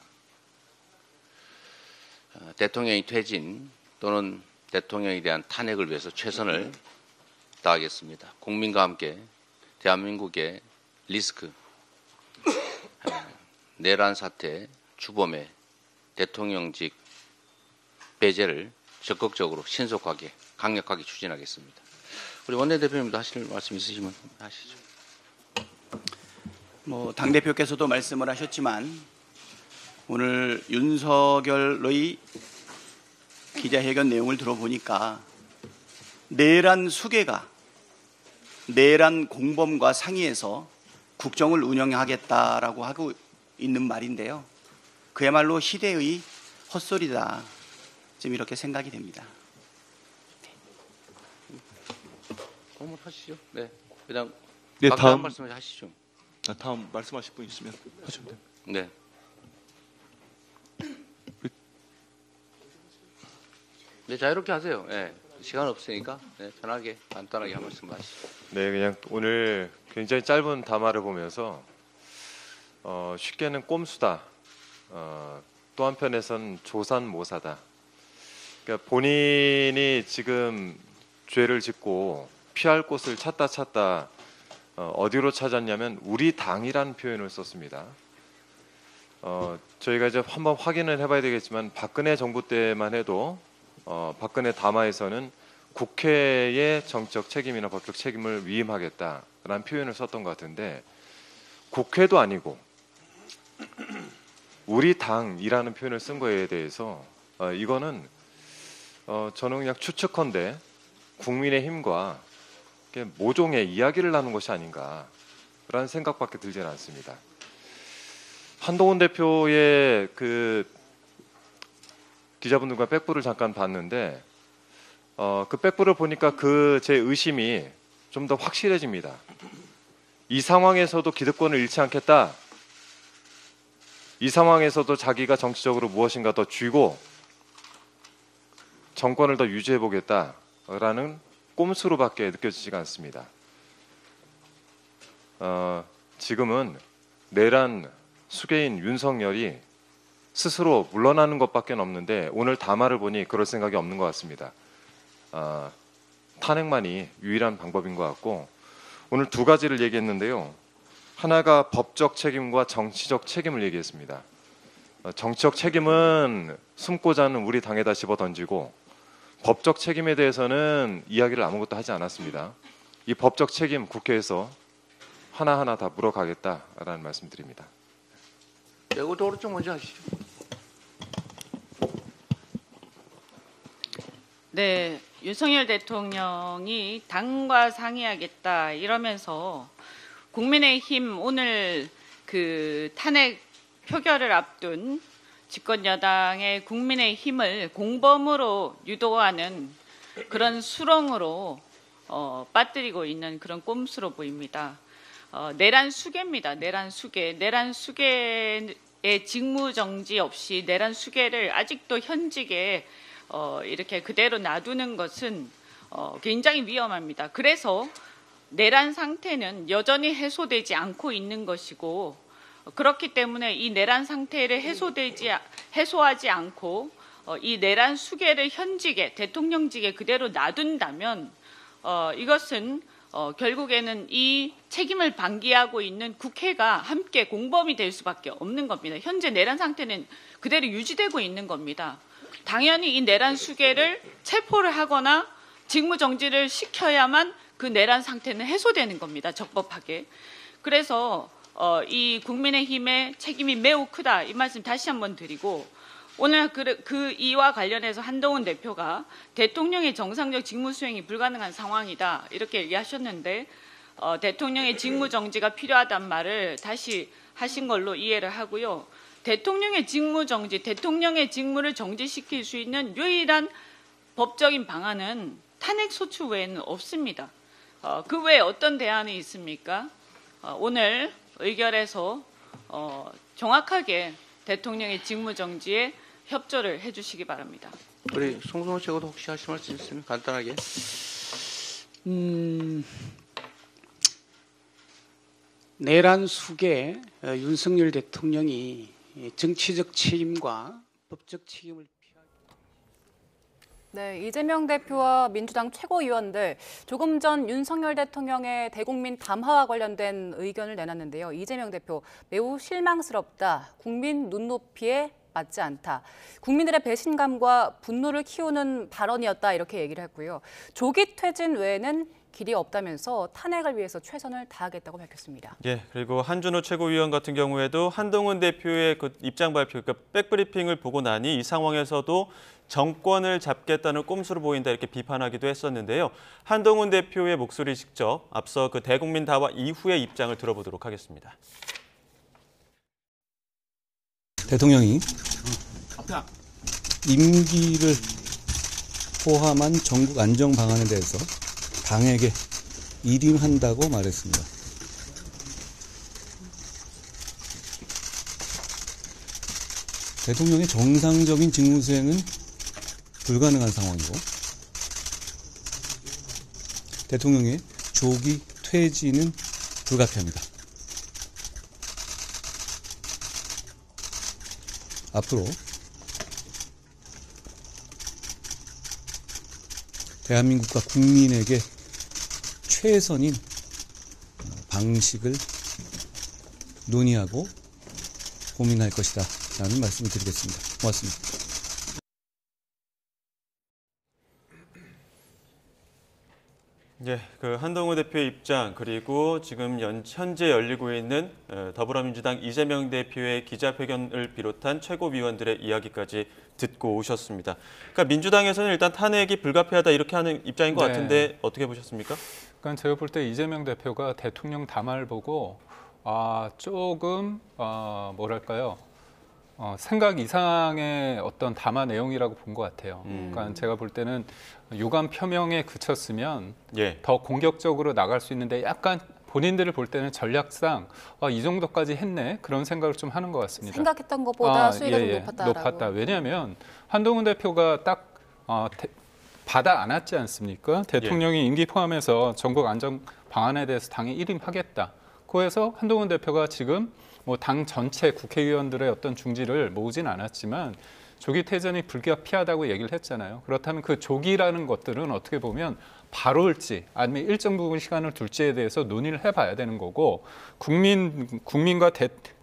대통령의 퇴진 또는 대통령에 대한 탄핵을 위해서 최선을 다하겠습니다. 국민과 함께 대한민국의 리스크, 내란 사태, 주범의 대통령직 배제를 적극적으로 신속하게 강력하게 추진하겠습니다. 우리 원내대표님도 하실 말씀 있으시면 하시죠. 당대표께서도 말씀을 하셨지만 오늘 윤석열의 기자회견 내용을 들어보니까 내란 수괴가 내란 공범과 상의해서 국정을 운영하겠다라고 하고 있는 말인데요. 그야말로 시대의 헛소리다. 지금 이렇게 생각이 됩니다. 하시죠. 네, 그냥 다음 말씀을 하시죠. 다음 말씀하실 분 있으면 하시면 됩니다. 네. 네, 자유롭게 하세요. 네, 시간 없으니까 편하게 간단하게 한 말씀 하시죠. 네, 그냥 오늘 굉장히 짧은 담화를 보면서 쉽게는 꼼수다. 또 한편에선 조산모사다. 그러니까 본인이 지금 죄를 짓고 피할 곳을 찾다 어디로 찾았냐면 우리 당이라는 표현을 썼습니다. 저희가 이제 한번 확인을 해봐야 되겠지만 박근혜 정부 때만 해도 박근혜 담화에서는 국회의 정치적 책임이나 법적 책임을 위임하겠다라는 표현을 썼던 것 같은데 국회도 아니고 우리 당이라는 표현을 쓴 거에 대해서 이거는 저는 그냥 추측컨대 국민의힘과 모종의 이야기를 나눈 것이 아닌가라는 생각밖에 들지는 않습니다. 한동훈 대표의 그 기자분들과 백부를 잠깐 봤는데 그 백부를 보니까 그 제 의심이 좀 더 확실해집니다. 이 상황에서도 기득권을 잃지 않겠다. 이 상황에서도 자기가 정치적으로 무엇인가 더 쥐고 정권을 더 유지해 보겠다라는 꼼수로밖에 느껴지지가 않습니다. 지금은 내란 수괴인 윤석열이 스스로 물러나는 것밖에 없는데 오늘 담화를 보니 그럴 생각이 없는 것 같습니다. 탄핵만이 유일한 방법인 것 같고 오늘 두 가지를 얘기했는데요. 하나가 법적 책임과 정치적 책임을 얘기했습니다. 정치적 책임은 숨고자 하는 우리 당에다 집어던지고 법적 책임에 대해서는 이야기를 아무것도 하지 않았습니다. 이 법적 책임 국회에서 하나하나 다 물어가겠다라는 말씀드립니다. 이것도 오른쪽 먼저 하시죠. 네, 윤석열 대통령이 당과 상의하겠다 이러면서 국민의힘 오늘 그 탄핵 표결을 앞둔 집권 여당의 국민의힘을 공범으로 유도하는 그런 수렁으로 빠뜨리고 있는 그런 꼼수로 보입니다. 내란 수괴입니다. 내란 수괴. 내란 수괴의 직무 정지 없이 내란 수괴를 아직도 현직에 이렇게 그대로 놔두는 것은 굉장히 위험합니다. 그래서 내란 상태는 여전히 해소되지 않고 있는 것이고 그렇기 때문에 이 내란 상태를 해소하지 않고 이 내란 수괴를 현직에 대통령직에 그대로 놔둔다면 이것은 결국에는 이 책임을 방기하고 있는 국회가 함께 공범이 될 수밖에 없는 겁니다. 현재 내란 상태는 그대로 유지되고 있는 겁니다. 당연히 이 내란 수괴를 체포를 하거나 직무 정지를 시켜야만 그 내란 상태는 해소되는 겁니다. 적법하게. 그래서 이 국민의힘의 책임이 매우 크다 이 말씀 다시 한번 드리고 오늘 그 이와 관련해서 한동훈 대표가 대통령의 정상적 직무 수행이 불가능한 상황이다 이렇게 얘기하셨는데 대통령의 직무 정지가 필요하단 말을 다시 하신 걸로 이해를 하고요. 대통령의 직무 정지, 대통령의 직무를 정지시킬 수 있는 유일한 법적인 방안은 탄핵 소추 외에는 없습니다. 그 외에 어떤 대안이 있습니까? 오늘 의결에서 정확하게 대통령의 직무 정지에 협조를 해주시기 바랍니다. 우리 송승호 최고도 혹시 하실 말씀 있으면 간단하게. 내란 수괴 윤석열 대통령이 정치적 책임과 법적 책임을 네, 이재명 대표와 민주당 최고위원들 조금 전 윤석열 대통령의 대국민 담화와 관련된 의견을 내놨는데요. 이재명 대표 매우 실망스럽다. 국민 눈높이에 맞지 않다. 국민들의 배신감과 분노를 키우는 발언이었다. 이렇게 얘기를 했고요. 조기 퇴진 외에는 길이 없다면서 탄핵을 위해서 최선을 다하겠다고 밝혔습니다. 예, 그리고 한준호 최고위원 같은 경우에도 한동훈 대표의 그 입장 발표, 그러니까 백브리핑을 보고 나니 이 상황에서도 정권을 잡겠다는 꼼수로 보인다 이렇게 비판하기도 했었는데요. 한동훈 대표의 목소리 직접 앞서 그 대국민 담화 이후의 입장을 들어보도록 하겠습니다. 대통령이 임기를 포함한 전국 안정 방안에 대해서 당에게 일임한다고 말했습니다. 대통령의 정상적인 직무 수행은 불가능한 상황이고 대통령의 조기 퇴진은 불가피합니다. 앞으로 대한민국과 국민에게 최선인 방식을 논의하고 고민할 것이다 라는 말씀을 드리겠습니다. 고맙습니다. 예, 그 한동훈 대표의 입장 그리고 지금 현재 열리고 있는 더불어민주당 이재명 대표의 기자회견을 비롯한 최고위원들의 이야기까지 듣고 오셨습니다. 그러니까 민주당에서는 일단 탄핵이 불가피하다 이렇게 하는 입장인 것 같은데 어떻게 보셨습니까? 그러니까 제가 볼 때 이재명 대표가 대통령 담화를 보고 조금 뭐랄까요? 생각 이상의 어떤 담화 내용이라고 본 것 같아요. 그러니까 제가 볼 때는 유감 표명에 그쳤으면 더 공격적으로 나갈 수 있는데 약간 본인들을 볼 때는 전략상 이 정도까지 했네 그런 생각을 좀 하는 것 같습니다. 생각했던 것보다 수위가 좀 높았다라고. 높았다. 왜냐하면 한동훈 대표가 딱 받아 안았지 않습니까? 대통령이 임기 포함해서 전국 안정 방안에 대해서 당에 일임하겠다. 그래서 한동훈 대표가 지금 뭐 당 전체 국회의원들의 어떤 중지를 모으진 않았지만 조기 퇴전이 불가피하다고 얘기를 했잖아요. 그렇다면 그 조기라는 것들은 어떻게 보면 바로 올지 아니면 일정 부분 시간을 둘지에 대해서 논의를 해봐야 되는 거고 국민과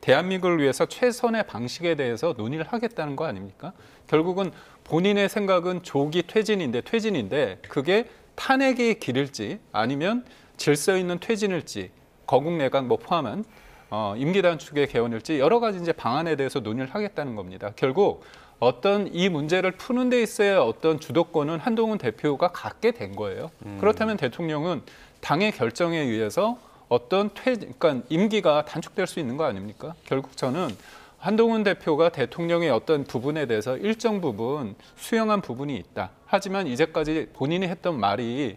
대한민국을 위해서 최선의 방식에 대해서 논의를 하겠다는 거 아닙니까? 결국은 본인의 생각은 조기 퇴진인데 그게 탄핵의 길일지 아니면 질서 있는 퇴진일지 거국 내각 뭐 포함한 임기 단축의 개헌일지 여러 가지 이제 방안에 대해서 논의를 하겠다는 겁니다. 결국 어떤 이 문제를 푸는 데 있어야 어떤 주도권은 한동훈 대표가 갖게 된 거예요. 그렇다면 대통령은 당의 결정에 의해서 어떤 그러니까 임기가 단축될 수 있는 거 아닙니까? 결국 저는 한동훈 대표가 대통령의 어떤 부분에 대해서 일정 부분 수용한 부분이 있다. 하지만 이제까지 본인이 했던 말이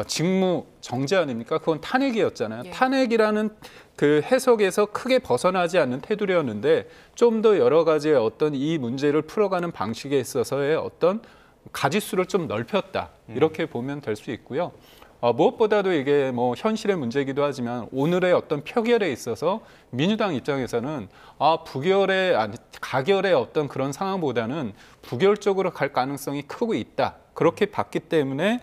직무 정지 아닙니까? 그건 탄핵이었잖아요. 탄핵이라는 그 해석에서 크게 벗어나지 않는 테두리였는데 좀 더 여러 가지의 어떤 이 문제를 풀어가는 방식에 있어서의 어떤 가지수를 좀 넓혔다. 이렇게 보면 될 수 있고요. 무엇보다도 이게 뭐 현실의 문제이기도 하지만 오늘의 어떤 표결에 있어서 민주당 입장에서는 가결의 어떤 그런 상황보다는 부결 쪽으로 갈 가능성이 크고 있다. 그렇게 봤기 때문에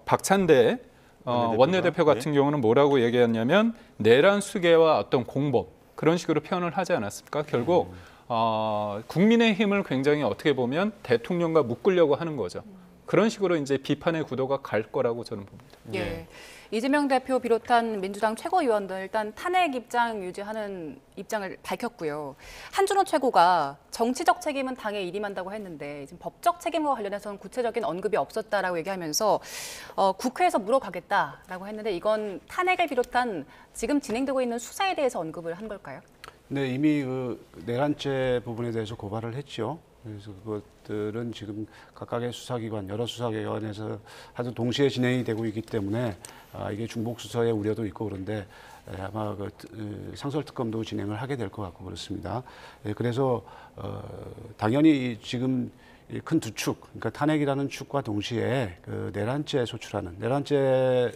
박찬대 원내대표 같은 경우는 뭐라고 얘기했냐면 내란 수계와 어떤 공법 그런 식으로 표현을 하지 않았습니까? 결국 국민의힘을 굉장히 어떻게 보면 대통령과 묶으려고 하는 거죠. 그런 식으로 이제 비판의 구도가 갈 거라고 저는 봅니다. 예. 이재명 대표 비롯한 민주당 최고위원들 일단 탄핵 입장 유지하는 입장을 밝혔고요. 한준호 최고가 정치적 책임은 당에 일임한다고 했는데 지금 법적 책임과 관련해서는 구체적인 언급이 없었다라고 얘기하면서 국회에서 물어가겠다라고 했는데 이건 탄핵을 비롯한 지금 진행되고 있는 수사에 대해서 언급을 한 걸까요? 네, 이미 그 내란죄 부분에 대해서 고발을 했죠. 그래서 그것들은 지금 각각의 수사기관, 여러 수사기관에서 아주 동시에 진행이 되고 있기 때문에 이게 중복 수사의 우려도 있고 그런데 아마 상설특검도 진행을 하게 될 것 같고 그렇습니다. 그래서 당연히 지금 큰 두 축, 그러니까 탄핵이라는 축과 동시에 그 내란죄 소추라는 내란죄에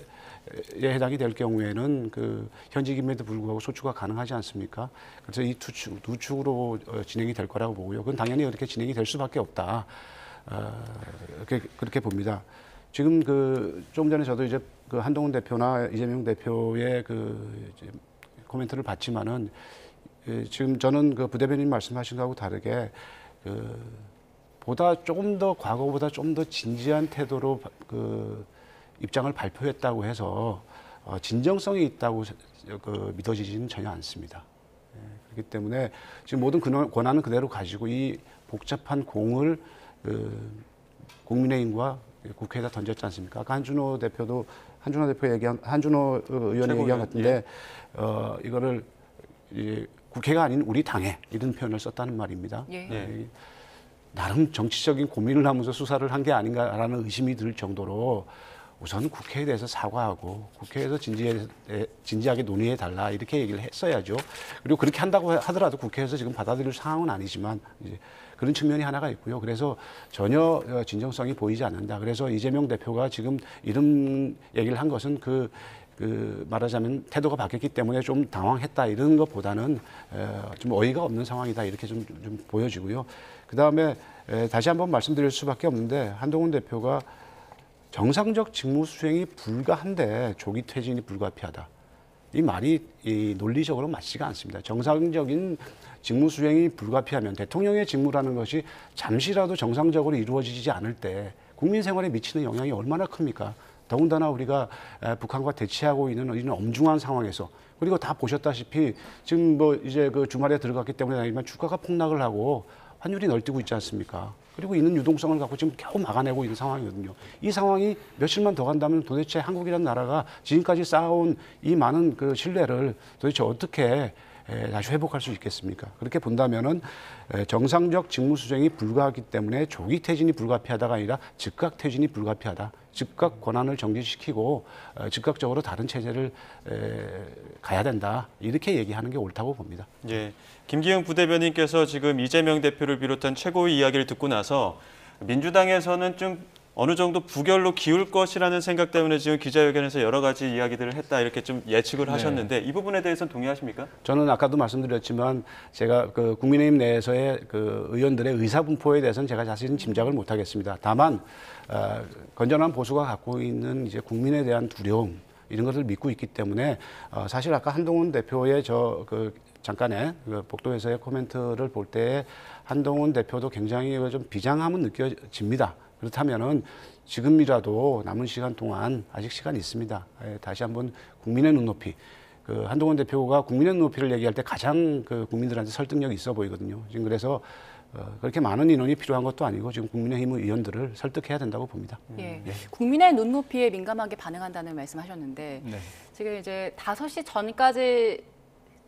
해당이 될 경우에는 그 현직임에도 불구하고 소추가 가능하지 않습니까? 그래서 이 두 축으로 진행이 될 거라고 보고요. 그건 당연히 그렇게 진행이 될 수밖에 없다. 그렇게 봅니다. 지금 조금 전에 저도 이제 그 한동훈 대표나 이재명 대표의 이제 코멘트를 봤지만은 지금 저는 그 부대변인 말씀하신 거하고 다르게 과거보다 좀 더 진지한 태도로 입장을 발표했다고 해서 진정성이 있다고 믿어지지는 전혀 않습니다. 그렇기 때문에 지금 모든 권한은 그대로 가지고 이 복잡한 공을 국민의힘과 국회에다 던졌지 않습니까? 아까 한준호 의원이 얘기한 것 같은데 이거를 국회가 아닌 우리 당에 이런 표현을 썼다는 말입니다. 나름 정치적인 고민을 하면서 수사를 한 게 아닌가라는 의심이 들 정도로 우선 국회에 대해서 사과하고 국회에서 진지하게 논의해달라 이렇게 얘기를 했어야죠. 그리고 그렇게 한다고 하더라도 국회에서 지금 받아들일 상황은 아니지만 이제 그런 측면이 하나가 있고요. 그래서 전혀 진정성이 보이지 않는다. 그래서 이재명 대표가 지금 이런 얘기를 한 것은 말하자면 태도가 바뀌었기 때문에 좀 당황했다 이런 것보다는 좀 어이가 없는 상황이다 이렇게 좀 보여지고요. 그 다음에 다시 한번 말씀드릴 수밖에 없는데 한동훈 대표가 정상적 직무 수행이 불가한데 조기 퇴진이 불가피하다. 이 말이 논리적으로 맞지가 않습니다. 정상적인 직무 수행이 불가피하면 대통령의 직무라는 것이 잠시라도 정상적으로 이루어지지 않을 때 국민 생활에 미치는 영향이 얼마나 큽니까? 더군다나 우리가 북한과 대치하고 있는 이런 엄중한 상황에서 그리고 다 보셨다시피 지금 뭐 이제 그 주말에 들어갔기 때문에 아니지만 주가가 폭락을 하고 환율이 널뛰고 있지 않습니까? 그리고 있는 유동성을 갖고 지금 겨우 막아내고 있는 상황이거든요. 이 상황이 며칠만 더 간다면 도대체 한국이라는 나라가 지금까지 쌓아온 이 많은 그 신뢰를 도대체 어떻게 다시 회복할 수 있겠습니까? 그렇게 본다면은 정상적 직무 수행이 불가하기 때문에 조기 퇴진이 불가피하다가 아니라 즉각 퇴진이 불가피하다. 즉각 권한을 정지시키고 즉각적으로 다른 체제를 가야 된다. 이렇게 얘기하는 게 옳다고 봅니다. 예, 김기현 부대변인께서 지금 이재명 대표를 비롯한 최고의 이야기를 듣고 나서 민주당에서는 좀 어느 정도 부결로 기울 것이라는 생각 때문에 지금 기자회견에서 여러 가지 이야기들을 했다 이렇게 좀 예측을 하셨는데 이 부분에 대해서는 동의하십니까? 저는 아까도 말씀드렸지만 제가 그 국민의힘 내에서의 그 의원들의 의사 분포에 대해서는 제가 자세히 짐작을 못 하겠습니다. 다만 건전한 보수가 갖고 있는 이제 국민에 대한 두려움 이런 것을 믿고 있기 때문에 사실 아까 한동훈 대표의 잠깐의 그 복도에서의 코멘트를 볼 때 한동훈 대표도 굉장히 좀 비장함은 느껴집니다. 그렇다면은 지금이라도 남은 시간 동안 아직 시간이 있습니다. 다시 한번 국민의 눈높이. 그 한동훈 대표가 국민의 눈높이를 얘기할 때 가장 그 국민들한테 설득력이 있어 보이거든요. 지금 그래서 그렇게 많은 인원이 필요한 것도 아니고 지금 국민의힘 의원들을 설득해야 된다고 봅니다. 예. 국민의 눈높이에 민감하게 반응한다는 말씀하셨는데 네. 지금 이제 5시 전까지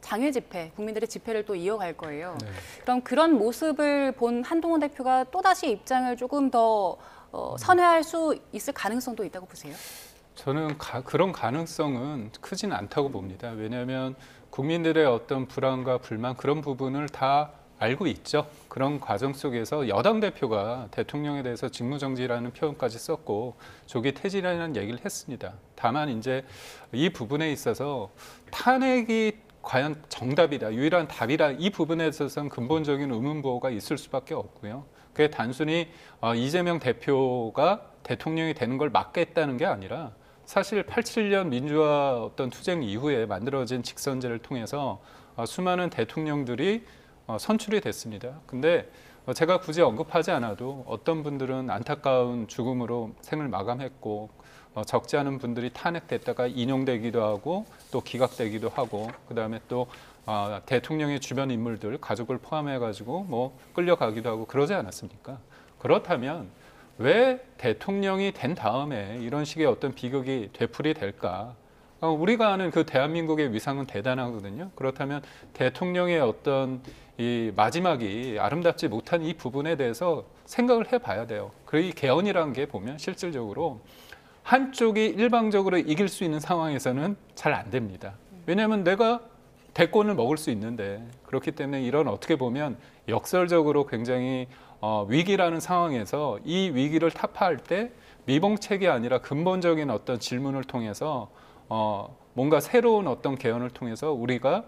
장외 집회, 국민들의 집회를 또 이어갈 거예요. 네. 그럼 그런 모습을 본 한동훈 대표가 또다시 입장을 조금 더 선회할 수 있을 가능성도 있다고 보세요? 저는 그런 가능성은 크진 않다고 봅니다. 왜냐하면 국민들의 어떤 불안과 불만 그런 부분을 다 알고 있죠. 그런 과정 속에서 여당 대표가 대통령에 대해서 직무정지라는 표현까지 썼고 조기 퇴진이라는 얘기를 했습니다. 다만 이제 이 부분에 있어서 탄핵이 과연 정답이다, 유일한 답이다 이 부분에 있어서는 근본적인 의문부호가 있을 수밖에 없고요. 그게 단순히 이재명 대표가 대통령이 되는 걸 막겠다는 게 아니라 사실 87년 민주화 어떤 투쟁 이후에 만들어진 직선제를 통해서 수많은 대통령들이 선출이 됐습니다. 근데 제가 굳이 언급하지 않아도 어떤 분들은 안타까운 죽음으로 생을 마감했고 적지 않은 분들이 탄핵됐다가 인용되기도 하고 또 기각되기도 하고 그다음에 또 대통령의 주변 인물들 가족을 포함해가지고 뭐 끌려가기도 하고 그러지 않았습니까? 그렇다면 왜 대통령이 된 다음에 이런 식의 어떤 비극이 되풀이 될까? 우리가 아는 그 대한민국의 위상은 대단하거든요. 그렇다면 대통령의 어떤 이 마지막이 아름답지 못한 이 부분에 대해서 생각을 해봐야 돼요. 그리고 이 개헌이라는 게 보면 실질적으로 한쪽이 일방적으로 이길 수 있는 상황에서는 잘 안 됩니다. 왜냐하면 내가 대권을 먹을 수 있는데 그렇기 때문에 이런 어떻게 보면 역설적으로 굉장히 위기라는 상황에서 이 위기를 타파할 때 미봉책이 아니라 근본적인 어떤 질문을 통해서 뭔가 새로운 어떤 개헌을 통해서 우리가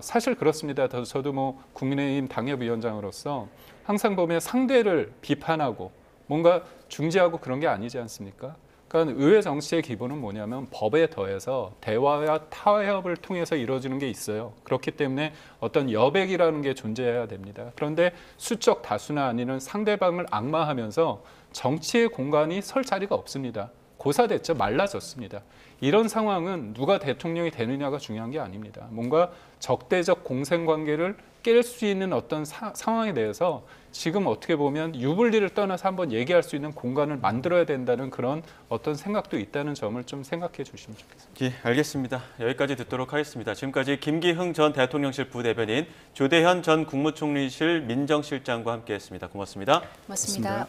사실 그렇습니다. 저도 뭐 국민의힘 당협위원장으로서 항상 보면 상대를 비판하고 뭔가 중재하고 그런 게 아니지 않습니까? 그러니까 의회 정치의 기본은 뭐냐면 법에 더해서 대화와 타협을 통해서 이루어지는 게 있어요. 그렇기 때문에 어떤 여백이라는 게 존재해야 됩니다. 그런데 수적 다수나 아니면 상대방을 악마하면서 정치의 공간이 설 자리가 없습니다. 고사됐죠. 말라졌습니다. 이런 상황은 누가 대통령이 되느냐가 중요한 게 아닙니다. 뭔가 적대적 공생관계를 깰 수 있는 어떤 상황에 대해서 지금 어떻게 보면 유불리를 떠나서 한번 얘기할 수 있는 공간을 만들어야 된다는 그런 어떤 생각도 있다는 점을 좀 생각해 주시면 좋겠습니다. 예, 알겠습니다. 여기까지 듣도록 하겠습니다. 지금까지 김기흥 전 대통령실 부대변인, 조대현 전 국무총리실 민정실장과 함께했습니다. 고맙습니다. 고맙습니다.